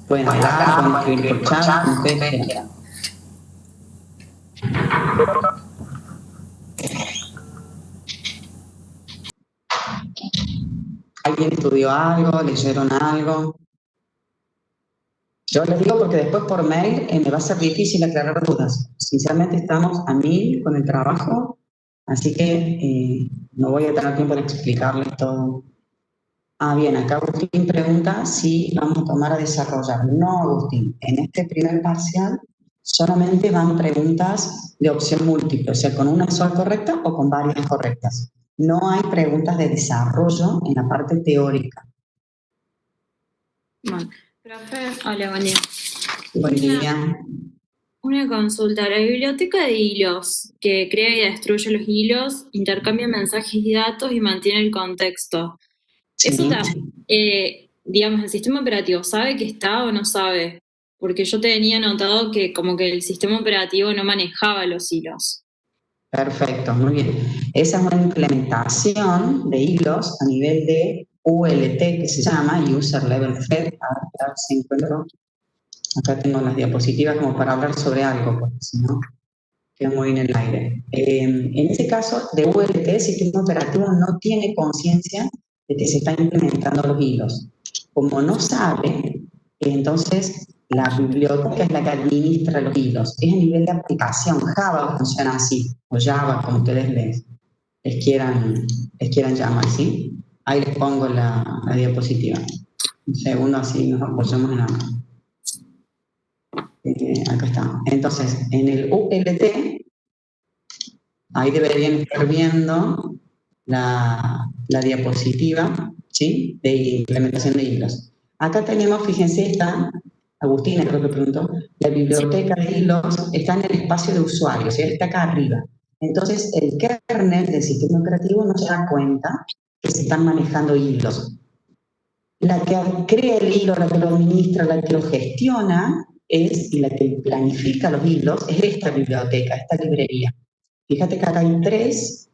Pueden hablar, pueden escribir por chat, como ustedes quieran. ¿Alguien estudió algo? ¿Leyeron algo? Yo les digo porque después por mail me va a ser difícil aclarar dudas. Sinceramente estamos a 1000 con el trabajo, así que no voy a tener tiempo de explicarles todo. Ah, bien, acá Agustín pregunta si vamos a tomar a desarrollar. No, Agustín, en este primer parcial solamente van preguntas de opción múltiple, o sea, con una sola correcta o con varias correctas. No hay preguntas de desarrollo en la parte teórica. Bueno, profe, hola, buen día. Buen día. Una consulta. La biblioteca de hilos, que crea y destruye los hilos, intercambia mensajes y datos y mantiene el contexto. Eso Sí. digamos, el sistema operativo, ¿sabe que está o no sabe? Porque yo tenía notado que como que el sistema operativo no manejaba los hilos. Perfecto, muy bien. Esa es una implementación de hilos a nivel de ULT, que se llama User Level Thread. A ver si encuentro. Acá tengo las diapositivas como para hablar sobre algo, porque si no, queda muy en el aire. En ese caso de ULT, el sistema operativo no tiene conciencia de que se están implementando los hilos. Como no sabe, entonces la biblioteca es la que administra los hilos. Es a nivel de aplicación. Java funciona así, o Java, como ustedes les quieran llamar, ¿sí? Ahí les pongo la diapositiva. Un segundo, así nos apoyamos en la... acá está. Entonces, en el ULT, ahí deberían estar viendo la diapositiva, ¿sí? De implementación de hilos. Acá tenemos, fíjense, está, Agustina creo que preguntó, la biblioteca de hilos está en el espacio de usuario, ¿sí? Está acá arriba. Entonces, el kernel del sistema operativo no se da cuenta que se están manejando hilos. La que crea el hilo, la que lo administra, la que lo gestiona y la que planifica los hilos es esta biblioteca, esta librería. Fíjate que acá hay 3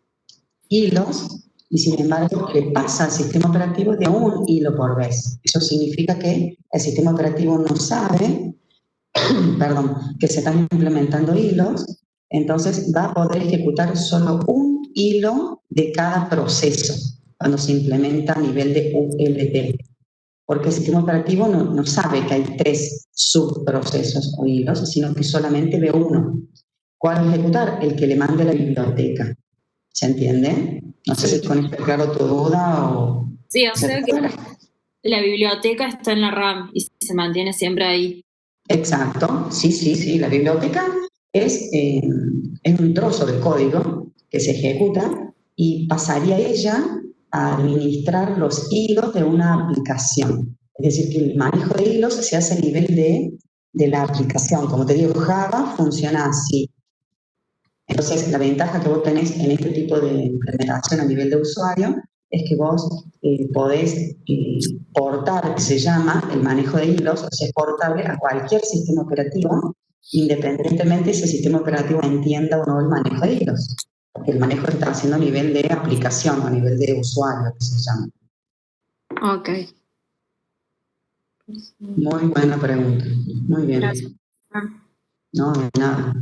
hilos y sin embargo le pasa al sistema operativo de un hilo por vez. Eso significa que el sistema operativo no sabe, perdón, que se están implementando hilos, entonces va a poder ejecutar solo un hilo de cada proceso cuando se implementa a nivel de ULT. Porque el sistema operativo no sabe que hay 3 subprocesos o hilos, sino que solamente ve uno. ¿Cuál ejecutar? El que le mande la biblioteca. ¿Se entiende? No sé si con esto es claro tu duda o... Sí, o sea que la biblioteca está en la RAM y se mantiene siempre ahí. Exacto, sí. La biblioteca es un trozo de código que se ejecuta y pasaría ella a administrar los hilos de una aplicación. Es decir, que el manejo de hilos se hace a nivel de la aplicación. Como te digo, Java funciona así. Entonces, la ventaja que vos tenés en este tipo de implementación a nivel de usuario es que vos podés portar, que se llama el manejo de hilos, o sea, es portable a cualquier sistema operativo, independientemente si el sistema operativo entienda o no el manejo de hilos. Porque el manejo está haciendo a nivel de aplicación, a nivel de usuario, que se llama. Ok. Muy buena pregunta. Muy bien. Gracias. No, de nada.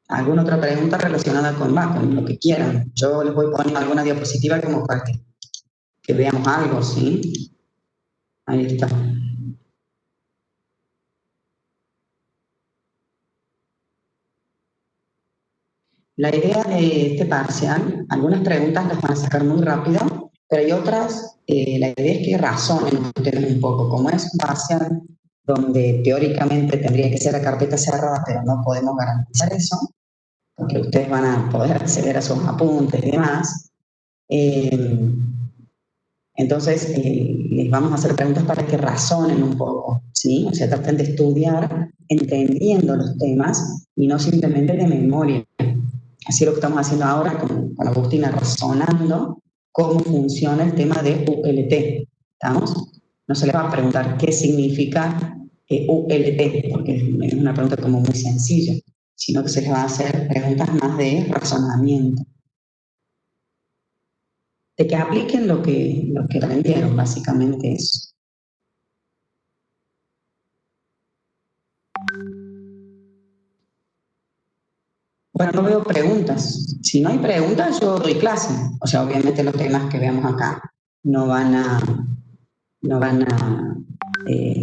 ¿Alguna otra pregunta relacionada con lo que quieran? Yo les voy poniendo alguna diapositiva como para que veamos algo, ¿sí? Ahí está. La idea de este parcial, algunas preguntas las van a sacar muy rápido, pero hay otras, la idea es que razonen ustedes un poco. Como es un parcial donde teóricamente tendría que ser la carpeta cerrada, pero no podemos garantizar eso, porque ustedes van a poder acceder a sus apuntes y demás. Entonces, les vamos a hacer preguntas para que razonen un poco, ¿sí? O sea, traten de estudiar entendiendo los temas y no simplemente de memoria. Así es lo que estamos haciendo ahora con Agustina, razonando cómo funciona el tema de ULT. ¿Estamos? No se les va a preguntar qué significa ULT, porque es una pregunta como muy sencilla, sino que se les va a hacer preguntas más de razonamiento. de que apliquen lo que aprendieron, básicamente eso. Bueno, no veo preguntas. Si no hay preguntas, yo doy clase. O sea, obviamente los temas que veamos acá no van a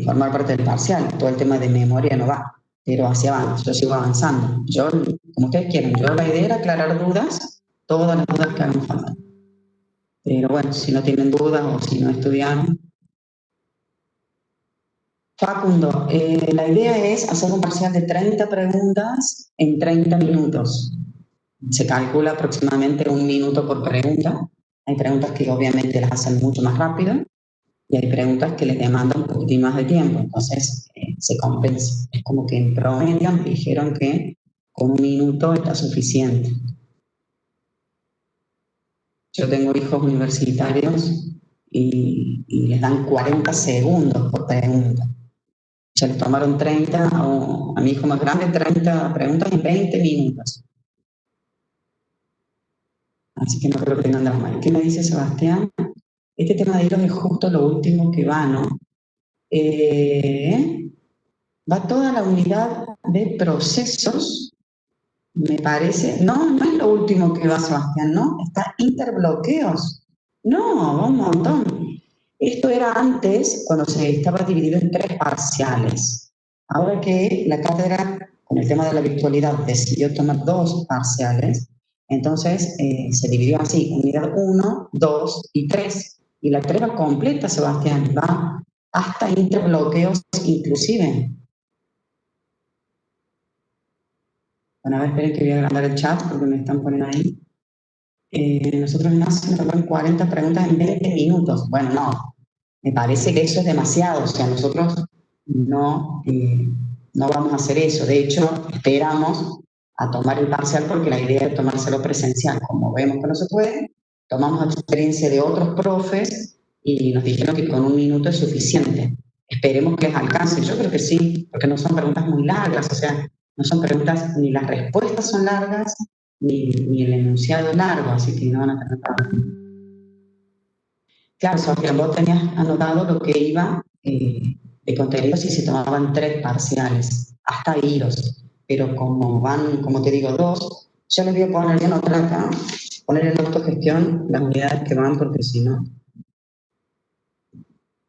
formar parte del parcial. Todo el tema de memoria no va, pero hacia abajo, yo sigo avanzando. Yo, como ustedes quieran, yo la idea era aclarar dudas, todas las dudas que hagan falta. Pero bueno, si no tienen dudas o si no estudiaron. Facundo, la idea es hacer un parcial de 30 preguntas en 30 minutos. Se calcula aproximadamente 1 minuto por pregunta. Hay preguntas que obviamente las hacen mucho más rápido y hay preguntas que les demandan un poquitín más de tiempo, entonces se compensa. Es como que en promedio me dijeron que con 1 minuto está suficiente. Yo tengo hijos universitarios y les dan 40 segundos por pregunta. Ya les tomaron 30, a mi hijo más grande 30 preguntas en 20 minutos. Así que no creo que tengan drama. ¿Qué me dice Sebastián? Este tema de hilos es justo lo último que va, ¿no? Va toda la unidad de procesos, me parece. No, no es lo último que va, Sebastián, ¿no? Está interbloqueos. No, va un montón. Esto era antes, cuando se estaba dividido en 3 parciales. Ahora que la cátedra, con el tema de la virtualidad, decidió tomar 2 parciales, entonces se dividió así, unidad 1, 2 y 3. Y la 3 va completa, Sebastián, va hasta interbloqueos inclusive. Bueno, a ver, esperen que voy a agrandar el chat porque me están poniendo ahí. Nosotros nos toman 40 preguntas en 20 minutos. Bueno, no, me parece que eso es demasiado. O sea, nosotros no vamos a hacer eso. De hecho, esperamos a tomar el parcial porque la idea es tomárselo presencial. Como vemos que no se puede, tomamos la experiencia de otros profes y nos dijeron que con 1 minuto es suficiente. Esperemos que les alcance. Yo creo que sí, porque no son preguntas muy largas. O sea, no son preguntas, ni las respuestas son largas, ni el enunciado es largo, así que no van a tener problema. Claro, Sebastián, vos tenías anotado lo que iba de contenido si se tomaban 3 parciales, hasta iros, pero como van, como te digo, 2, yo les voy a poner en otra acá, poner en autogestión las unidades que van, porque si no.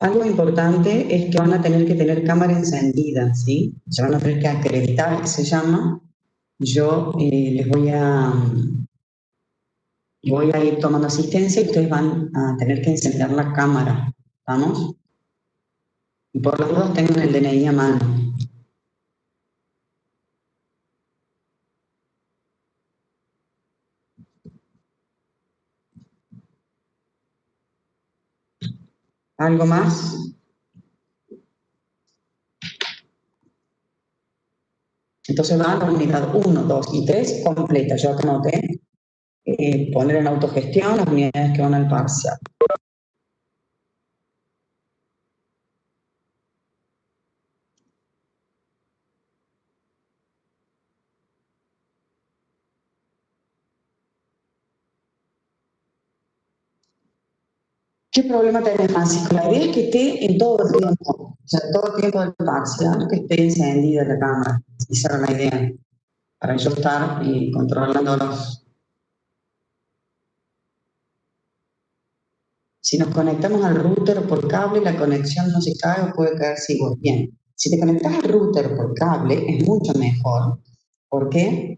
Algo importante es que van a tener que tener cámara encendida, ¿sí? Se van a tener que acreditar, que se llama. Yo les voy a ir tomando asistencia y ustedes van a tener que encender la cámara, ¿vamos? Y por las dudas tengan el DNI a mano. ¿Algo más? Entonces va a la unidad 1, 2 y 3 completa. Yo acá anoté poner en autogestión las unidades que van al parcial. ¿Qué problema tenés, Francisco? La idea es que esté en todo el tiempo, o sea, todo el tiempo del parcial, que esté encendida la cámara. Esa era la idea, para yo estar controlando los. Si nos conectamos al router por cable, la conexión no se cae o puede caerse igual. Bien, si te conectas al router por cable es mucho mejor porque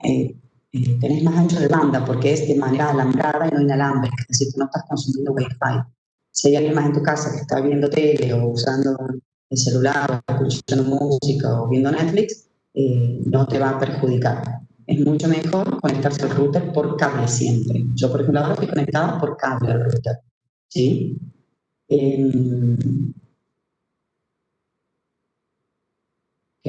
tenés más ancho de banda, porque es de manera alambrada y no inalámbrica, es decir, tú no estás consumiendo Wi-Fi. Si hay alguien más en tu casa que está viendo tele o usando el celular o escuchando música o viendo Netflix, no te va a perjudicar. Es mucho mejor conectarse al router por cable siempre. Yo, por ejemplo, ahora estoy conectada por cable al router. ¿Sí? ¿Qué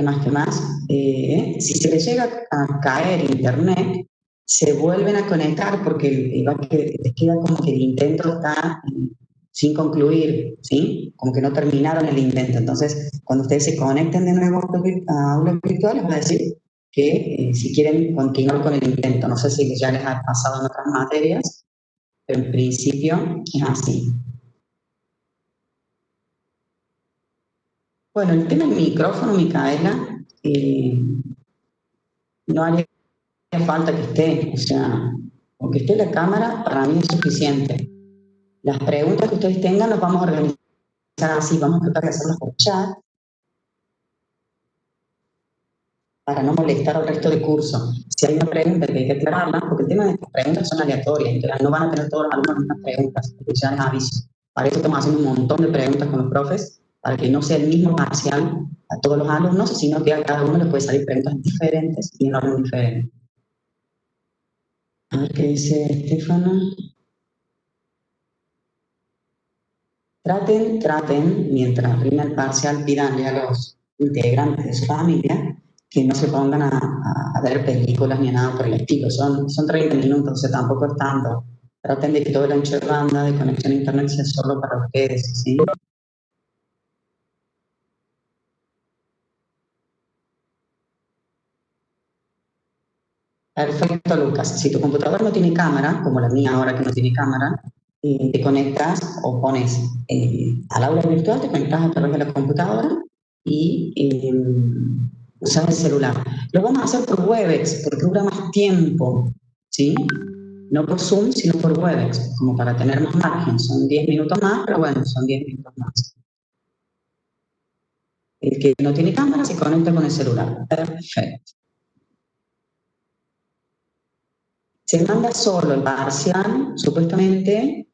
más? ¿Qué más? Si se les llega a caer internet, se vuelven a conectar porque les queda como que el intento está sin concluir, ¿sí? Como que no terminaron el intento. Entonces, cuando ustedes se conecten de nuevo a aulas virtuales, van a decir que si quieren continuar con el intento. No sé si ya les ha pasado en otras materias, pero en principio es así. Bueno, el tema del micrófono, Micaela, no haría falta que esté, o sea, aunque esté la cámara, para mí es suficiente. Las preguntas que ustedes tengan las vamos a organizar así, vamos a tratar de hacerlas por chat, para no molestar al resto del curso. Si hay una pregunta que hay que aclararla, porque el tema de estas preguntas son aleatorias, entonces no van a tener todos los alumnos las preguntas, porque ya les aviso. Para eso estamos haciendo un montón de preguntas con los profes, para que no sea el mismo parcial a todos los alumnos, sino que a cada uno les puede salir preguntas diferentes y en orden diferente. A ver qué dice Estefana. Traten, mientras rinde el parcial, pídanle a los integrantes de su familia que no se pongan a ver películas ni nada por el estilo. Son 30 minutos, o sea, tampoco es tanto. Traten de que todo el ancho de banda de conexión a internet sea solo para ustedes, ¿sí? Perfecto, Lucas. Si tu computador no tiene cámara, como la mía ahora que no tiene cámara, te conectas o pones al aula virtual, te conectas a través de la computadora y usas el celular. Lo vamos a hacer por Webex porque dura más tiempo, ¿sí? No por Zoom, sino por Webex, como para tener más margen. Son 10 minutos más, pero bueno, son 10 minutos más. El que no tiene cámara se conecta con el celular. Perfecto. Se manda solo el parcial, supuestamente,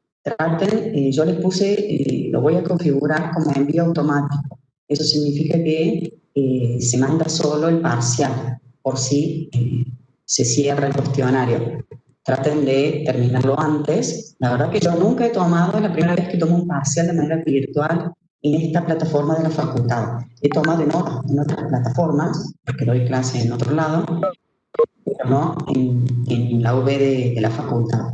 yo les puse, lo voy a configurar como envío automático. Eso significa que se manda solo el parcial, por si se cierra el cuestionario. Traten de terminarlo antes. La verdad que yo nunca he tomado, es la primera vez que tomo un parcial de manera virtual en esta plataforma de la facultad. He tomado en otras plataformas, porque doy clase en otro lado, pero no en la UB de la facultad.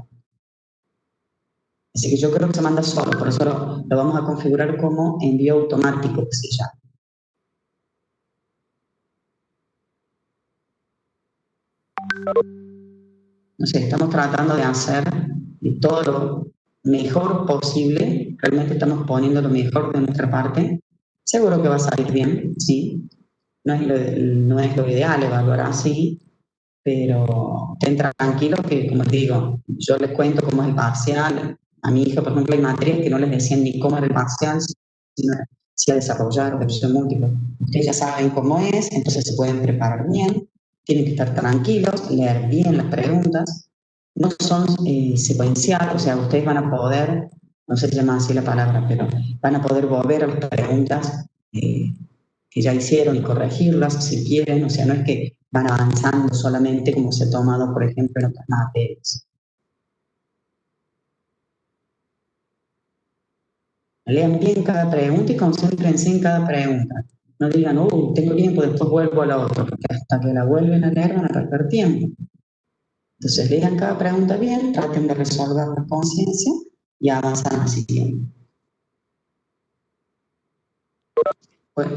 Así que yo creo que se manda solo, por eso lo vamos a configurar como envío automático, que se llama. No sé, estamos tratando de hacer todo lo mejor posible, realmente estamos poniendo lo mejor de nuestra parte. Seguro que va a salir bien, sí. No es lo ideal evaluar así, pero estén tranquilos que, como te digo, yo les cuento cómo es el parcial. A mi hija, por ejemplo, hay materias que no les decían ni cómo era el parcial, sino si a desarrollar o revisión múltiple. Ustedes ya saben cómo es, entonces se pueden preparar bien, tienen que estar tranquilos, leer bien las preguntas. No son secuenciales, o sea, ustedes van a poder, no sé si se llama así la palabra, pero van a poder volver a las preguntas que ya hicieron y corregirlas si quieren, o sea, no es que van avanzando solamente como se ha tomado, por ejemplo, en otras materias. Lean bien cada pregunta y concéntrense en cada pregunta. No digan, tengo tiempo, después vuelvo a la otra, porque hasta que la vuelven a leer van a perder tiempo. Entonces, lean cada pregunta bien, traten de resolverla con conciencia y avanzan así tiempo.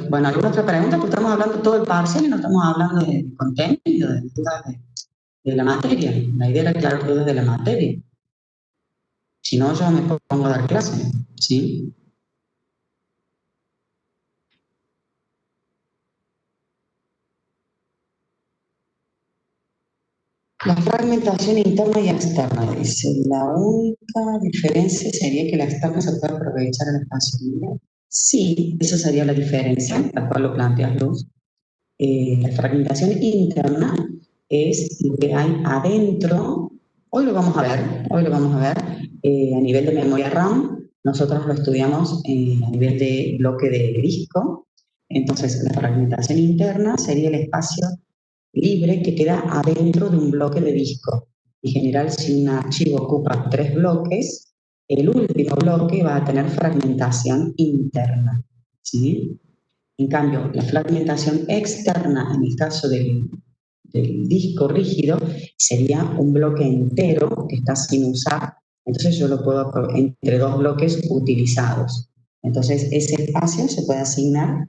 Bueno, ¿alguna otra pregunta? Porque estamos hablando todo el parcial y no estamos hablando de contenido, de la materia. La idea era aclarar dudas de la materia. Si no, yo me pongo a dar clase, ¿sí? La fragmentación interna y externa, dice. La única diferencia sería que la externa se puede aprovechar el espacio libre. Sí, esa sería la diferencia, tal cual lo planteas, Luz. La fragmentación interna es lo que hay adentro. Hoy lo vamos a ver a nivel de memoria RAM. Nosotros lo estudiamos a nivel de bloque de disco. Entonces, la fragmentación interna sería el espacio libre que queda adentro de un bloque de disco. En general, si un archivo ocupa 3 bloques, el último bloque va a tener fragmentación interna, ¿sí? En cambio, la fragmentación externa, en el caso del disco rígido, sería un bloque entero que está sin usar. Entonces yo lo puedo entre 2 bloques utilizados. Entonces ese espacio se puede asignar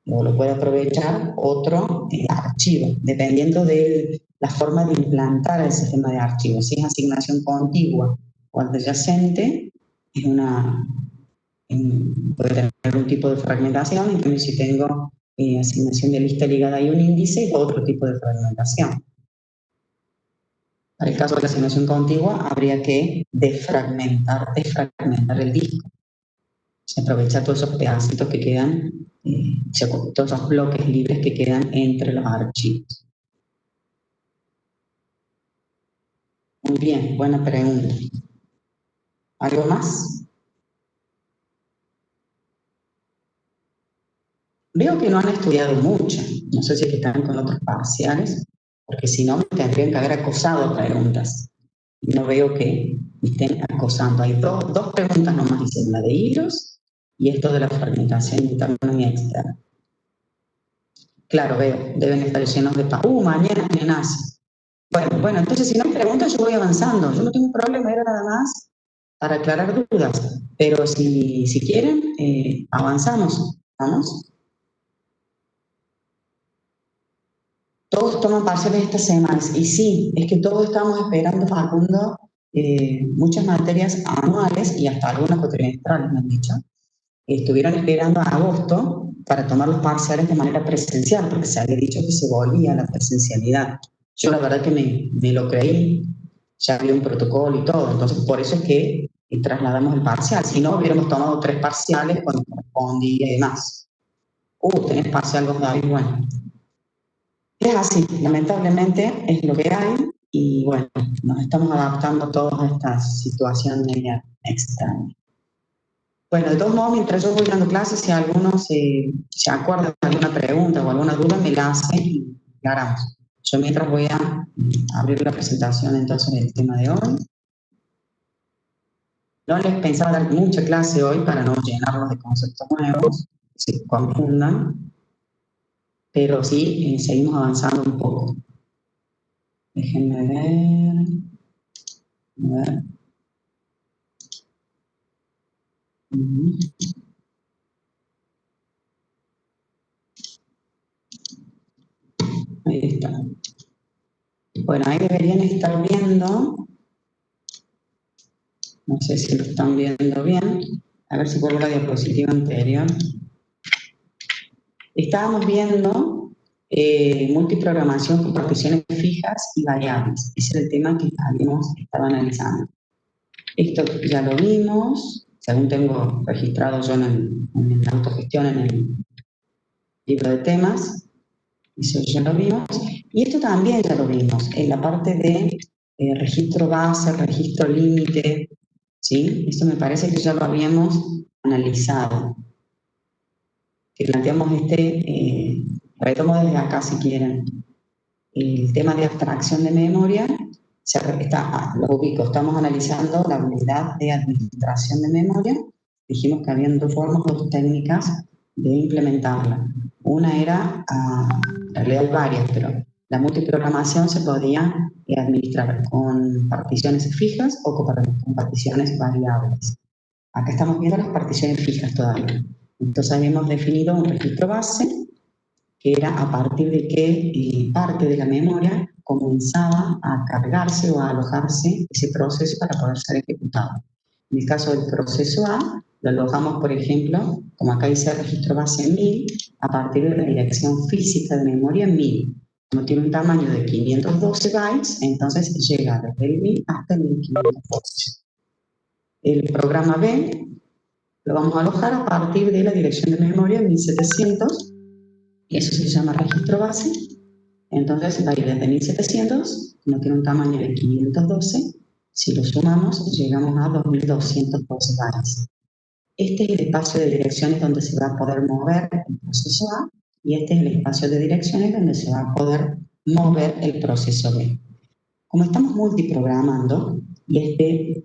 o lo puede aprovechar otro archivo, dependiendo de la forma de implantar el sistema de archivos. Si es asignación contigua o adyacente, puede tener un tipo de fragmentación, en cambio si tengo asignación de lista ligada y un índice, otro tipo de fragmentación. Para el caso de la asignación contigua, habría que desfragmentar el disco. Se aprovecha todos esos pedacitos que quedan, todos esos bloques libres que quedan entre los archivos. Muy bien, buena pregunta. ¿Algo más? Veo que no han estudiado mucho. No sé si es que están con otros parciales, porque si no, me tendrían que haber acosado preguntas. No veo que me estén acosando. Hay dos preguntas nomás, dicen, la de hilos y esto de la fragmentación interna y externa. Claro, veo, deben estar llenos de mañana me nace. Bueno, entonces si no hay preguntas yo voy avanzando. Yo no tengo problema, era nada más para aclarar dudas. Pero si quieren, avanzamos. ¿Vamos? Todos toman parciales estas semanas. Y sí, es que todos estamos esperando, Facundo, muchas materias anuales y hasta algunas cuatrimestrales, me han dicho. Estuvieron esperando a agosto para tomar los parciales de manera presencial, porque se había dicho que se volvía a la presencialidad. Yo la verdad que me lo creí, ya había un protocolo y todo, entonces por eso es que trasladamos el parcial. Si no, hubiéramos tomado 3 parciales cuando correspondía y demás. Tenés parcial vos, David, bueno. Es así, lamentablemente es lo que hay y bueno, nos estamos adaptando todos a esta situación media extraña. Bueno, de todos modos, mientras yo voy dando clases, si alguno se acuerda de alguna pregunta o alguna duda, me la hace y aclaramos. Yo mientras voy a abrir la presentación entonces del tema de hoy. No les pensaba dar mucha clase hoy para no llenarlos de conceptos nuevos, que se confundan, pero sí seguimos avanzando un poco. Déjenme ver. A ver. Ahí está. Bueno, ahí deberían estar viendo. No sé si lo están viendo bien. A ver si vuelvo a la diapositiva anterior. Estábamos viendo multiprogramación con particiones fijas y variables. Ese era el tema que habíamos estado analizando. Esto ya lo vimos, según tengo registrado yo en la autogestión, en el libro de temas. Eso ya lo vimos. Y esto también ya lo vimos, en la parte de registro base, registro límite, ¿sí? Esto me parece que ya lo habíamos analizado. Que planteamos retomo desde acá si quieren. El tema de abstracción de memoria, lo ubico, estamos analizando la unidad de administración de memoria. Dijimos que habían 2 formas o 2 técnicas de implementarla. Una era, en realidad hay varias, pero la multiprogramación se podía administrar con particiones fijas o con particiones variables. Acá estamos viendo las particiones fijas todavía. Entonces habíamos definido un registro base, que era a partir de qué parte de la memoria comenzaba a cargarse o a alojarse ese proceso para poder ser ejecutado. En el caso del proceso A, lo alojamos, por ejemplo, como acá dice el registro base 1000, a partir de la dirección física de memoria 1000. Como tiene un tamaño de 512 bytes, entonces llega desde el 1000 hasta el 1512. El programa B lo vamos a alojar a partir de la dirección de memoria 1700, y eso se llama registro base. Entonces va a ir desde 1700, no tiene un tamaño de 512, si lo sumamos llegamos a 2212 bytes. Este es el espacio de direcciones donde se va a poder mover el proceso A, y este es el espacio de direcciones donde se va a poder mover el proceso B. Como estamos multiprogramando, y el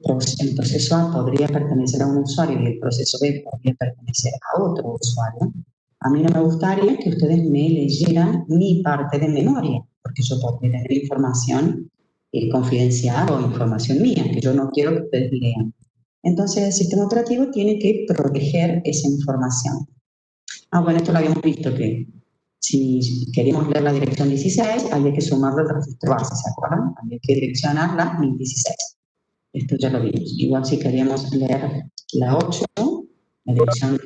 proceso A podría pertenecer a un usuario y el proceso B podría pertenecer a otro usuario, a mí no me gustaría que ustedes me leyeran mi parte de memoria, porque yo podría tener información confidencial o información mía, que yo no quiero que ustedes lean. Entonces el sistema operativo tiene que proteger esa información. Bueno, esto lo habíamos visto, que si queríamos leer la dirección 16, había que sumarlo al registro base, ¿se acuerdan? Había que direccionar la 1016. Esto ya lo vimos. Igual si queríamos leer la 8, la dirección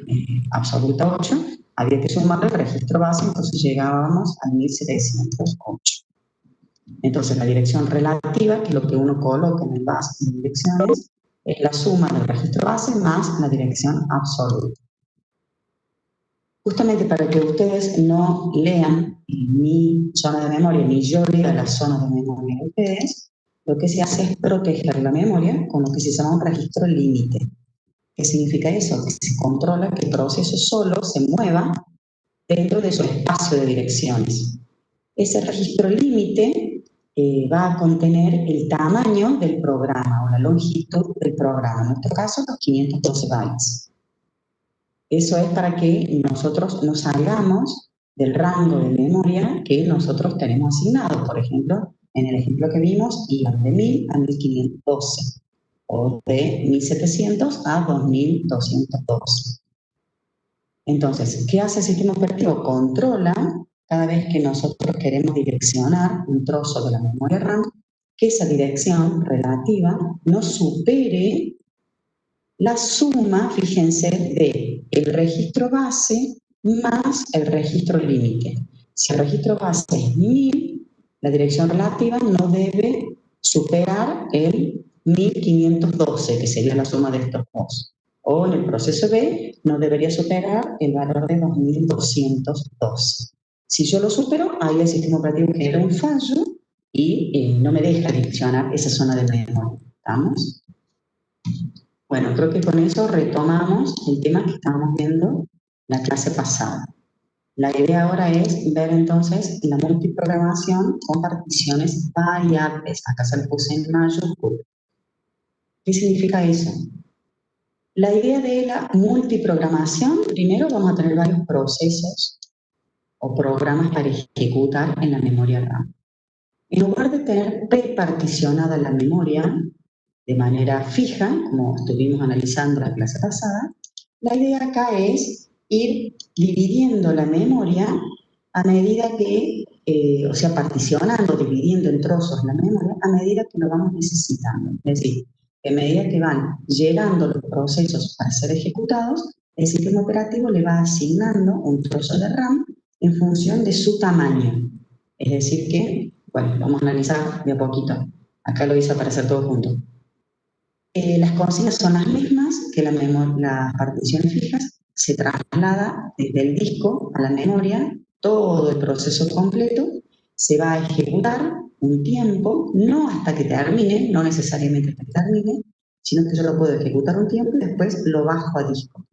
absoluta 8, había que sumar el registro base, entonces llegábamos a 1708. Entonces la dirección relativa, que es lo que uno coloca en el base de direcciones, es la suma del registro base más la dirección absoluta. Justamente para que ustedes no lean mi zona de memoria, ni yo lea la zona de memoria de ustedes, lo que se hace es proteger la memoria con lo que se llama un registro límite. ¿Qué significa eso? Que se controla que el proceso solo se mueva dentro de su espacio de direcciones. Ese registro límite va a contener el tamaño del programa o la longitud del programa, en nuestro caso los 512 bytes. Eso es para que nosotros nos salgamos del rango de memoria que nosotros tenemos asignado. Por ejemplo, en el ejemplo que vimos, iban de 1000 a 1512 o de 1700 a 2212. Entonces, ¿qué hace el sistema operativo? Controla cada vez que nosotros queremos direccionar un trozo de la memoria RAM, que esa dirección relativa no supere la suma, fíjense, de el registro base más el registro límite. Si el registro base es 1000, la dirección relativa no debe superar el 1512, que sería la suma de estos dos. O en el proceso B no debería superar el valor de 2212. Si yo lo supero, ahí el sistema operativo genera un fallo y no me deja direccionar esa zona de memoria. ¿Estamos? Bueno, creo que con eso retomamos el tema que estábamos viendo la clase pasada. La idea ahora es ver entonces la multiprogramación con particiones variables. Acá se lo puse en mayúscula. ¿Qué significa eso? La idea de la multiprogramación, primero vamos a tener varios procesos o programas para ejecutar en la memoria RAM. En lugar de tener preparticionada la memoria de manera fija, como estuvimos analizando la clase pasada, la idea acá es ir dividiendo la memoria a medida que, o sea, particionando, dividiendo en trozos la memoria a medida que lo vamos necesitando. Es decir, que a medida que van llegando los procesos para ser ejecutados, el sistema operativo le va asignando un trozo de RAM en función de su tamaño. Es decir que, bueno, vamos a analizar de a poquito. Acá lo hice aparecer todo junto. Las consignas son las mismas que las particiones fijas. Se traslada desde el disco a la memoria todo el proceso completo. Se va a ejecutar un tiempo, no hasta que termine, no necesariamente hasta que termine, sino que yo lo puedo ejecutar un tiempo y después lo bajo a disco.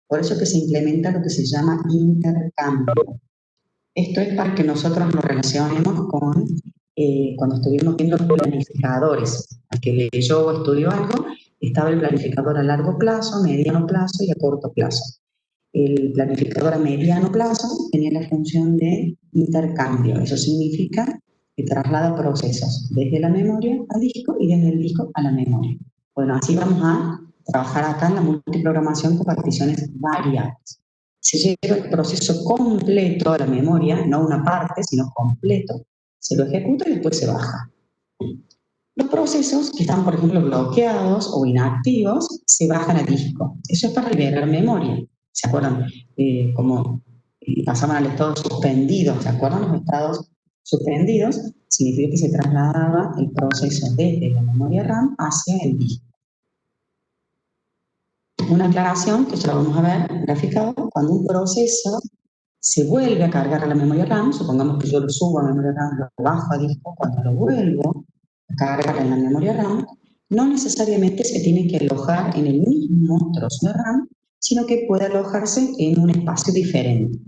Por eso que se implementa lo que se llama intercambio. Esto es para que nosotros lo relacionemos con cuando estuvimos viendo los planificadores. Al que leyó o estudió algo, estaba el planificador a largo plazo, mediano plazo y a corto plazo. El planificador a mediano plazo tenía la función de intercambio. Eso significa que traslada procesos desde la memoria al disco y desde el disco a la memoria. Bueno, así vamos a trabajar acá en la multiprogramación con particiones variables. Se lleva el proceso completo a la memoria, no una parte, sino completo. Se lo ejecuta y después se baja. Los procesos que están, por ejemplo, bloqueados o inactivos, se bajan a disco. Eso es para liberar memoria. ¿Se acuerdan? Como pasaban al estado suspendido. ¿Se acuerdan? Los estados suspendidos significa que se trasladaba el proceso desde la memoria RAM hacia el disco. Una aclaración, que ya lo vamos a ver graficado, cuando un proceso se vuelve a cargar a la memoria RAM, supongamos que yo lo subo a la memoria RAM, lo bajo a disco, cuando lo vuelvo a cargar en la memoria RAM, no necesariamente se tiene que alojar en el mismo trozo de RAM, sino que puede alojarse en un espacio diferente.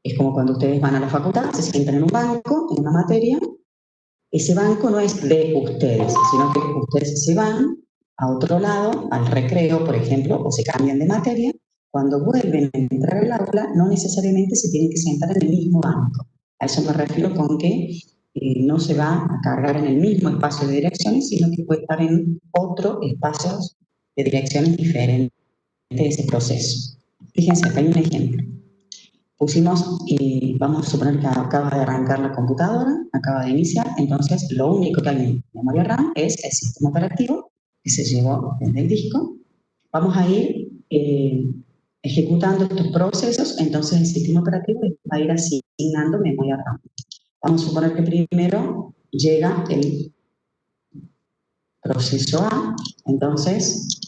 Es como cuando ustedes van a la facultad, se sientan en un banco, en una materia. Ese banco no es de ustedes, sino que ustedes se van a otro lado, al recreo, por ejemplo, o se cambian de materia. Cuando vuelven a entrar al aula, no necesariamente se tienen que sentar en el mismo banco. A eso me refiero con que no se va a cargar en el mismo espacio de direcciones, sino que puede estar en otro espacio de direcciones diferente de ese proceso. Fíjense, acá hay un ejemplo. pusimos, vamos a suponer que acaba de arrancar la computadora, acaba de iniciar, entonces lo único que hay en memoria RAM es el sistema operativo que se llevó desde el disco. Vamos a ir ejecutando estos procesos, entonces el sistema operativo va a ir asignando memoria RAM. Vamos a suponer que primero llega el proceso A, entonces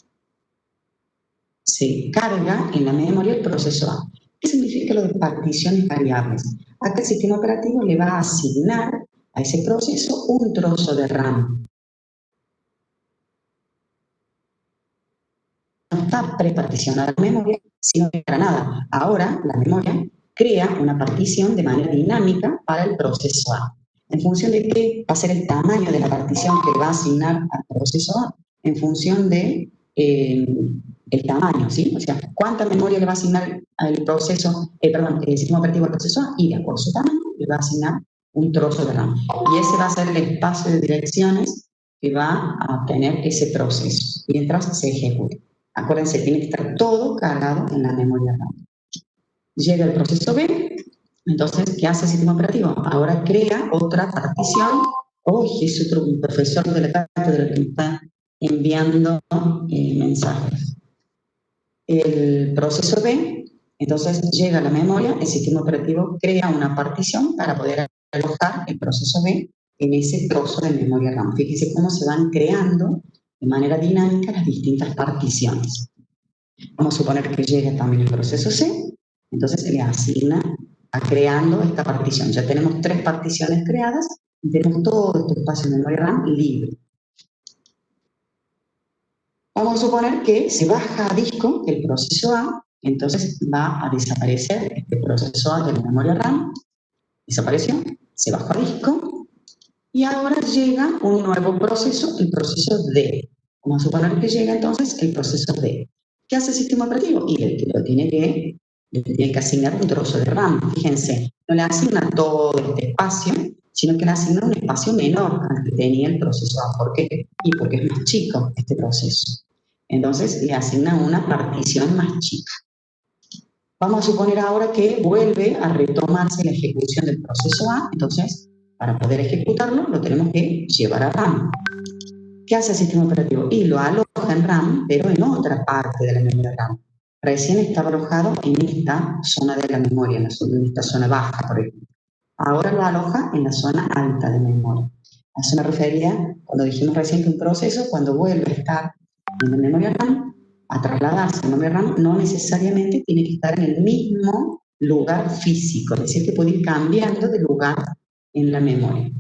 se carga en la memoria el proceso A. ¿Qué significa lo de particiones variables? Acá el sistema operativo le va a asignar a ese proceso un trozo de RAM. No está preparticionada la memoria, sino que para nada. Ahora la memoria crea una partición de manera dinámica para el proceso A. ¿En función de qué va a ser el tamaño de la partición que le va a asignar al proceso A? En función de el tamaño, ¿sí? O sea, cuánta memoria le va a asignar al proceso, el sistema operativo al proceso A, y de acuerdo a su tamaño le va a asignar un trozo de RAM. Y ese va a ser el espacio de direcciones que va a tener ese proceso mientras se ejecute. Acuérdense, tiene que estar todo cargado en la memoria RAM. Llega el proceso B, entonces, ¿qué hace el sistema operativo? Ahora crea otra partición. Es otro profesor de la cátedra que me está enviando mensajes. El proceso B, entonces llega a la memoria, el sistema operativo crea una partición para poder alojar el proceso B en ese trozo de memoria RAM. Fíjense cómo se van creando de manera dinámica las distintas particiones. Vamos a suponer que llegue también el proceso C, entonces se le asigna a creando esta partición. Ya tenemos 3 particiones creadas y tenemos todo este espacio de memoria RAM libre. Vamos a suponer que se baja a disco el proceso A, entonces va a desaparecer este proceso A de la memoria RAM. Desapareció, se bajó a disco y ahora llega un nuevo proceso, el proceso D. Vamos a suponer que llega entonces el proceso D. ¿Qué hace el sistema operativo? Y le tiene que asignar un trozo de RAM. Fíjense, no le asigna todo este espacio, sino que le asigna un espacio menor al que tenía el proceso A. ¿Por qué? Y porque es más chico este proceso. Entonces le asigna una partición más chica. Vamos a suponer ahora que vuelve a retomarse la ejecución del proceso A, entonces para poder ejecutarlo lo tenemos que llevar a RAM. ¿Qué hace el sistema operativo? Y lo aloja en RAM, pero en otra parte de la memoria RAM. Recién estaba alojado en esta zona de la memoria, en esta zona baja, por ejemplo. Ahora lo aloja en la zona alta de memoria. A eso me refería cuando dijimos recién que un proceso, cuando vuelve a estar en la memoria RAM, a trasladarse a la memoria RAM, no necesariamente tiene que estar en el mismo lugar físico, es decir, que puede ir cambiando de lugar en la memoria.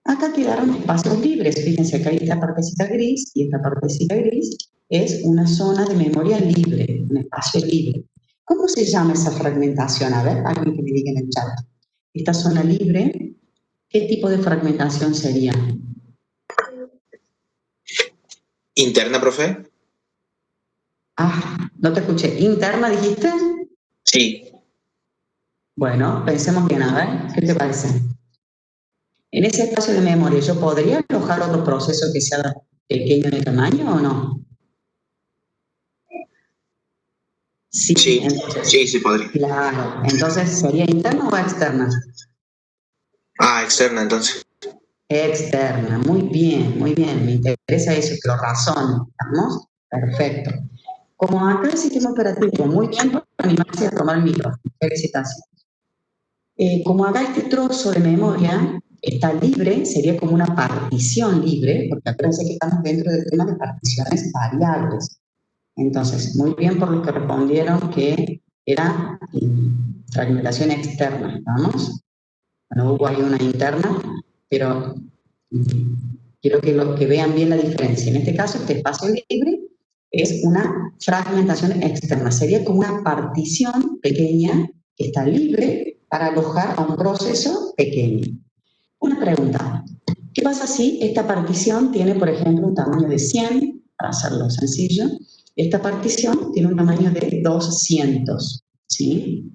Acá quedaron espacios libres, fíjense, acá hay esta partecita gris y esta partecita gris es una zona de memoria libre, un espacio libre. ¿Cómo se llama esa fragmentación? A ver, alguien que me diga en el chat. Esta zona libre, ¿qué tipo de fragmentación sería? ¿Interna, profe? No te escuché. ¿Interna dijiste? Sí. Bueno, pensemos bien, a ver, ¿qué te parece? En ese espacio de memoria, ¿yo podría alojar otro proceso que sea pequeño de tamaño o no? Sí, entonces, sí, podría. Claro, entonces, ¿sería interna o externa? Externa, entonces. Externa, muy bien, me interesa eso, que lo razone, ¿estamos? Perfecto. Como acá el sistema operativo, muy bien por animarse a tomar el micrófono, felicitaciones. Como acá este trozo de memoria está libre, sería como una partición libre, porque acuérdense que estamos dentro del tema de particiones variables. Entonces, muy bien por los que respondieron que era fragmentación externa, ¿estamos? Bueno, hubo ahí una interna, pero quiero que vean bien la diferencia. En este caso, este espacio libre es una fragmentación externa. Sería como una partición pequeña que está libre para alojar a un proceso pequeño. Una pregunta. ¿Qué pasa si esta partición tiene, por ejemplo, un tamaño de 100? Para hacerlo sencillo, esta partición tiene un tamaño de 200, ¿sí?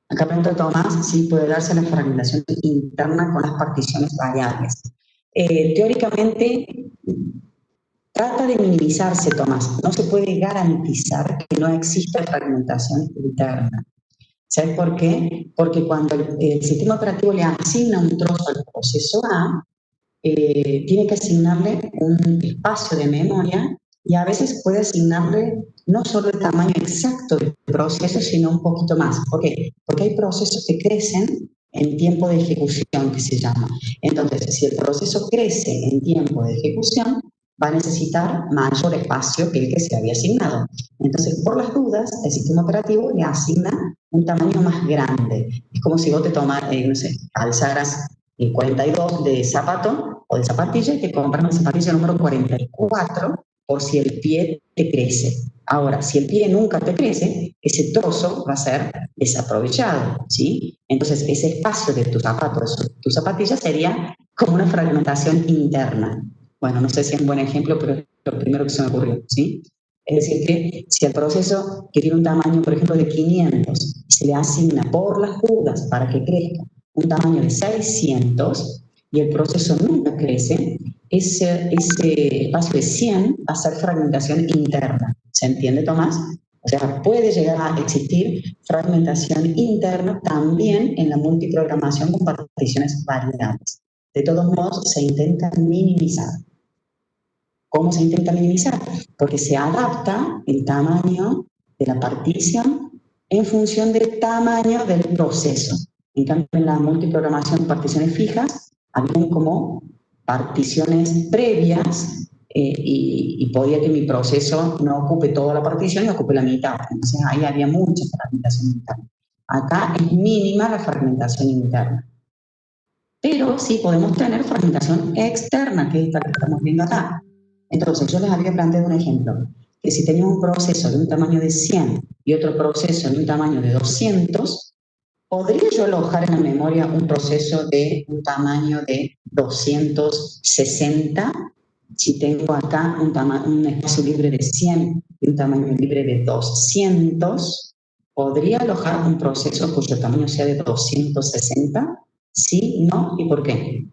Acá pregunta Tomás si puede darse la fragmentación interna con las particiones variables. Teóricamente, trata de minimizarse, Tomás. No se puede garantizar que no exista fragmentación interna. ¿Sabes por qué? Porque cuando el sistema operativo le asigna un trozo al proceso A, tiene que asignarle un espacio de memoria y a veces puede asignarle no solo el tamaño exacto del proceso, sino un poquito más. ¿Por qué? Porque hay procesos que crecen en tiempo de ejecución, que se llama. Entonces, si el proceso crece en tiempo de ejecución, va a necesitar mayor espacio que el que se había asignado. Entonces, por las dudas, el sistema operativo le asigna un tamaño más grande. Es como si vos te no sé, calzaras 42 de zapato o de zapatilla y te compras una zapatilla número 44 por si el pie te crece. Ahora, si el pie nunca te crece, ese trozo va a ser desaprovechado, ¿sí? Entonces, ese espacio de tu zapato, de tu zapatilla, sería como una fragmentación interna. Bueno, no sé si es un buen ejemplo, pero es lo primero que se me ocurrió, ¿sí? Es decir, que si el proceso que tiene un tamaño, por ejemplo, de 500, se le asigna por las dudas para que crezca un tamaño de 600 y el proceso nunca crece, ese espacio de 100 va a ser fragmentación interna. ¿Se entiende, Tomás? O sea, puede llegar a existir fragmentación interna también en la multiprogramación con particiones variables. De todos modos, se intenta minimizar. ¿Cómo se intenta minimizar? Porque se adapta el tamaño de la partición en función del tamaño del proceso. En cambio, en la multiprogramación particiones fijas, habían como particiones previas y podía que mi proceso no ocupe toda la partición y ocupe la mitad. Entonces ahí había mucha fragmentación interna. Acá es mínima la fragmentación interna. Pero sí podemos tener fragmentación externa, que es esta que estamos viendo acá. Entonces, yo les había planteado un ejemplo, que si teníamos un proceso de un tamaño de 100 y otro proceso de un tamaño de 200, ¿podría yo alojar en la memoria un proceso de un tamaño de 260? Si tengo acá un espacio libre de 100 y un tamaño libre de 200, ¿podría alojar un proceso cuyo tamaño sea de 260? ¿Sí, no y por qué?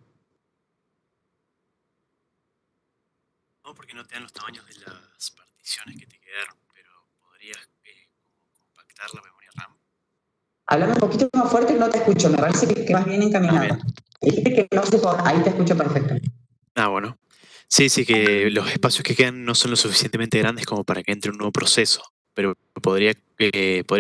No, porque no te dan los tamaños de las particiones que te quedaron, pero podrías compactar la memoria RAM. Háblame un poquito más fuerte, no te escucho, me parece que vas bien encaminado. Dijiste que no sé por ahí te escucho perfecto. Ah, bueno. Sí, que los espacios que quedan no son lo suficientemente grandes como para que entre un nuevo proceso, pero podría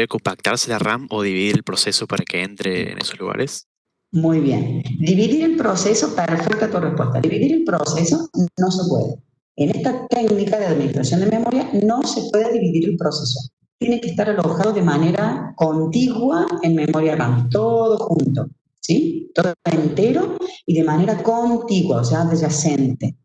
compactarse la RAM o dividir el proceso para que entre en esos lugares. Muy bien. Dividir el proceso, perfecta tu respuesta. Dividir el proceso no se puede. En esta técnica de administración de memoria no se puede dividir el proceso. Tiene que estar alojado de manera contigua en memoria RAM, todo junto, ¿sí? Todo entero y de manera contigua, o sea, adyacente.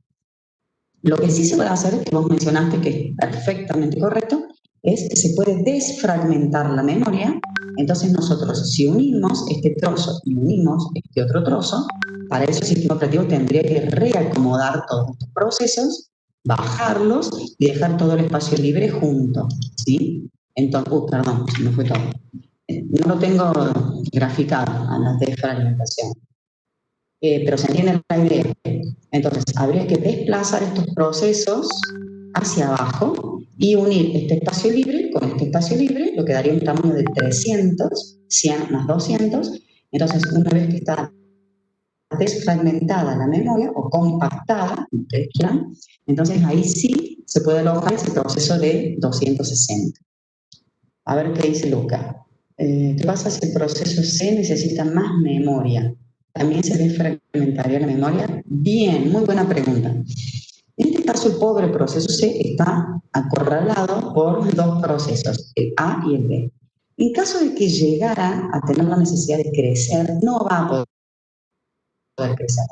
Lo que sí se puede hacer, que vos mencionaste que es perfectamente correcto, es que se puede desfragmentar la memoria. Entonces nosotros, si unimos este trozo y unimos este otro trozo, para eso el sistema operativo tendría que reacomodar todos estos procesos, bajarlos y dejar todo el espacio libre junto, ¿sí? Entonces, perdón, se me fue todo. No lo tengo graficado a la desfragmentación. Pero se entiende la idea. Entonces, habría que desplazar estos procesos hacia abajo y unir este espacio libre con este espacio libre, lo que daría un tamaño de 300, 100 más 200. Entonces, una vez que está desfragmentada la memoria o compactada, como ustedes quieran, entonces ahí sí se puede alojar ese proceso de 260. A ver qué dice Luca. ¿Qué pasa si el proceso C necesita más memoria? ¿También se desfragmentaría la memoria? Bien, muy buena pregunta. En este caso, el pobre proceso C está acorralado por dos procesos, el A y el B. En caso de que llegara a tener la necesidad de crecer, no va a poder crecer.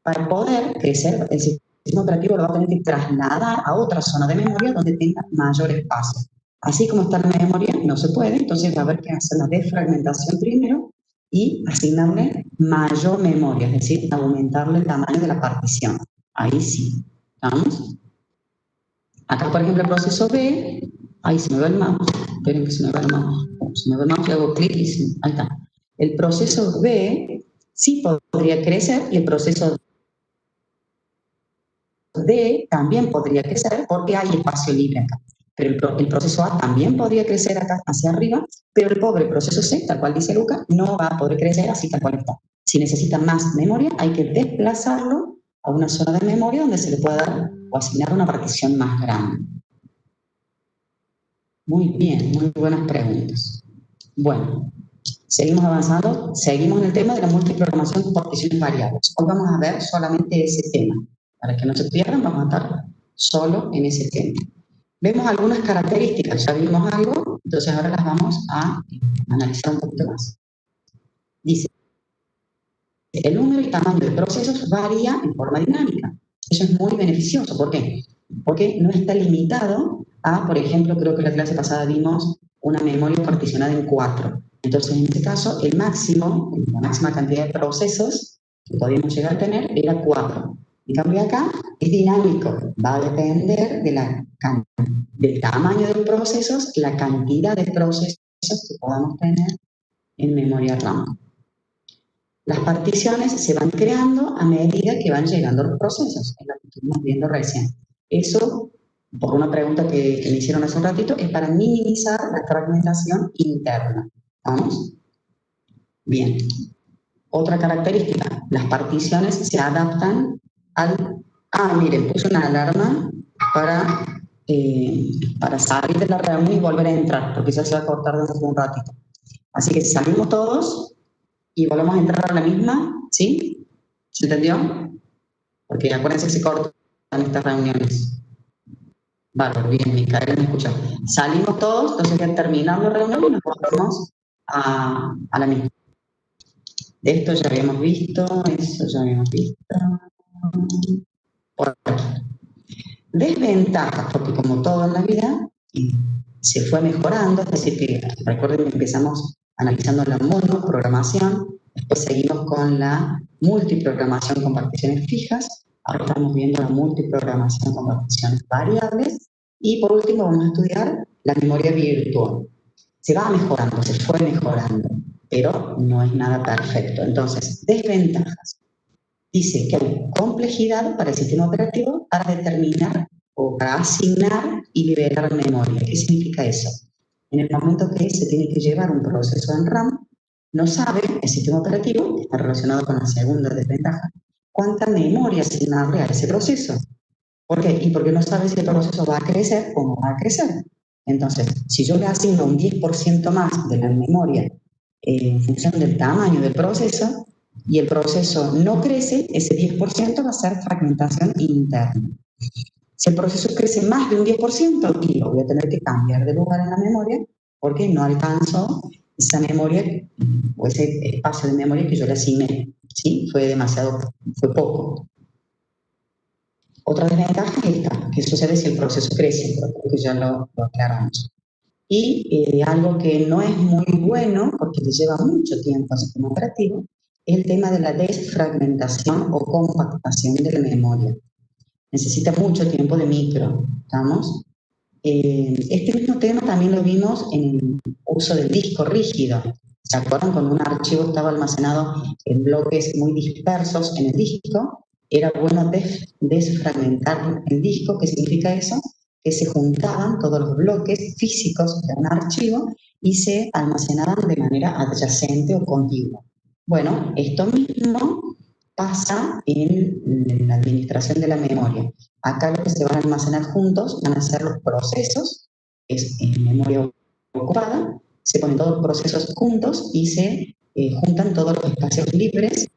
Para poder crecer, el sistema operativo lo va a tener que trasladar a otra zona de memoria donde tenga mayor espacio. Así como está en la memoria, no se puede, entonces va a haber que hacer la desfragmentación primero y asignarle mayor memoria, es decir, aumentarle el tamaño de la partición. Ahí sí. ¿Estamos? Acá, por ejemplo, el proceso B, ahí se me va el mouse, esperen que se me va el mouse. Se me va el mouse y hago clic y ahí está. El proceso B sí podría crecer y el proceso D también podría crecer porque hay espacio libre acá. Pero el proceso A también podría crecer acá hacia arriba, pero el pobre proceso C, tal cual dice Luca, no va a poder crecer así tal cual está. Si necesita más memoria, hay que desplazarlo a una zona de memoria donde se le pueda dar o asignar una partición más grande. Muy bien, muy buenas preguntas. Bueno, seguimos avanzando, seguimos en el tema de la multiprogramación con particiones variables. Hoy vamos a ver solamente ese tema. Para que no se pierdan, vamos a estar solo en ese tema. Vemos algunas características, ya vimos algo, entonces ahora las vamos a analizar un poquito más. Dice, el número y tamaño de procesos varía en forma dinámica. Eso es muy beneficioso. ¿Por qué? Porque no está limitado a, por ejemplo, creo que en la clase pasada vimos una memoria particionada en 4. Entonces, en este caso, la máxima cantidad de procesos que podíamos llegar a tener era 4. En cambio acá es dinámico, va a depender del tamaño de los procesos, la cantidad de procesos que podamos tener en memoria RAM. Las particiones se van creando a medida que van llegando los procesos, es lo que estuvimos viendo recién. Eso, por una pregunta que me hicieron hace un ratito, es para minimizar la fragmentación interna. ¿Vamos? Bien. Otra característica, las particiones se adaptan al... miren, puse una alarma para salir de la reunión y volver a entrar, porque ya se va a cortar dentro de un ratito. Así que salimos todos y volvemos a entrar a la misma, ¿sí? ¿Se entendió? Porque acuérdense que se cortan estas reuniones. Bárbaro, bien, Micaela me escucha. Salimos todos, entonces ya terminamos la reunión y nos volvemos a la misma. De esto ya habíamos visto, eso ya habíamos visto. Por aquí. Desventajas, porque como todo en la vida, se fue mejorando, es decir, que recuerden que empezamos analizando la monoprogramación, después seguimos con la multiprogramación con particiones fijas, ahora estamos viendo la multiprogramación con particiones variables, y por último vamos a estudiar la memoria virtual. Se va mejorando, se fue mejorando, pero no es nada perfecto. Entonces, desventajas. Dice que hay complejidad para el sistema operativo para determinar o para asignar y liberar memoria. ¿Qué significa eso? En el momento que se tiene que llevar un proceso en RAM, no sabe el sistema operativo, que está relacionado con la segunda desventaja, cuánta memoria asignarle a ese proceso. ¿Por qué? Y porque no sabe si el proceso va a crecer o no va a crecer. Entonces, si yo le asigno un 10% más de la memoria en función del tamaño del proceso, y el proceso no crece, ese 10% va a ser fragmentación interna. Si el proceso crece más de un 10%, y lo voy a tener que cambiar de lugar en la memoria, porque no alcanzo esa memoria o ese espacio de memoria que yo le asigné. ¿Sí? Fue poco. Otra desventaja es esta, que sucede si el proceso crece, pero creo que ya lo aclaramos. Y algo que no es muy bueno, porque le lleva mucho tiempo al sistema operativo, es el tema de la desfragmentación o compactación de la memoria. Necesita mucho tiempo de micro, ¿estamos? Este mismo tema también lo vimos en el uso del disco rígido. ¿Se acuerdan? Cuando un archivo estaba almacenado en bloques muy dispersos en el disco, era bueno desfragmentar el disco. ¿Qué significa eso? Que se juntaban todos los bloques físicos de un archivo y se almacenaban de manera adyacente o contigua. Bueno, esto mismo pasa en la administración de la memoria. Acá lo que se van a almacenar juntos van a ser los procesos, es en memoria ocupada, se ponen todos los procesos juntos y se juntan todos los espacios libres,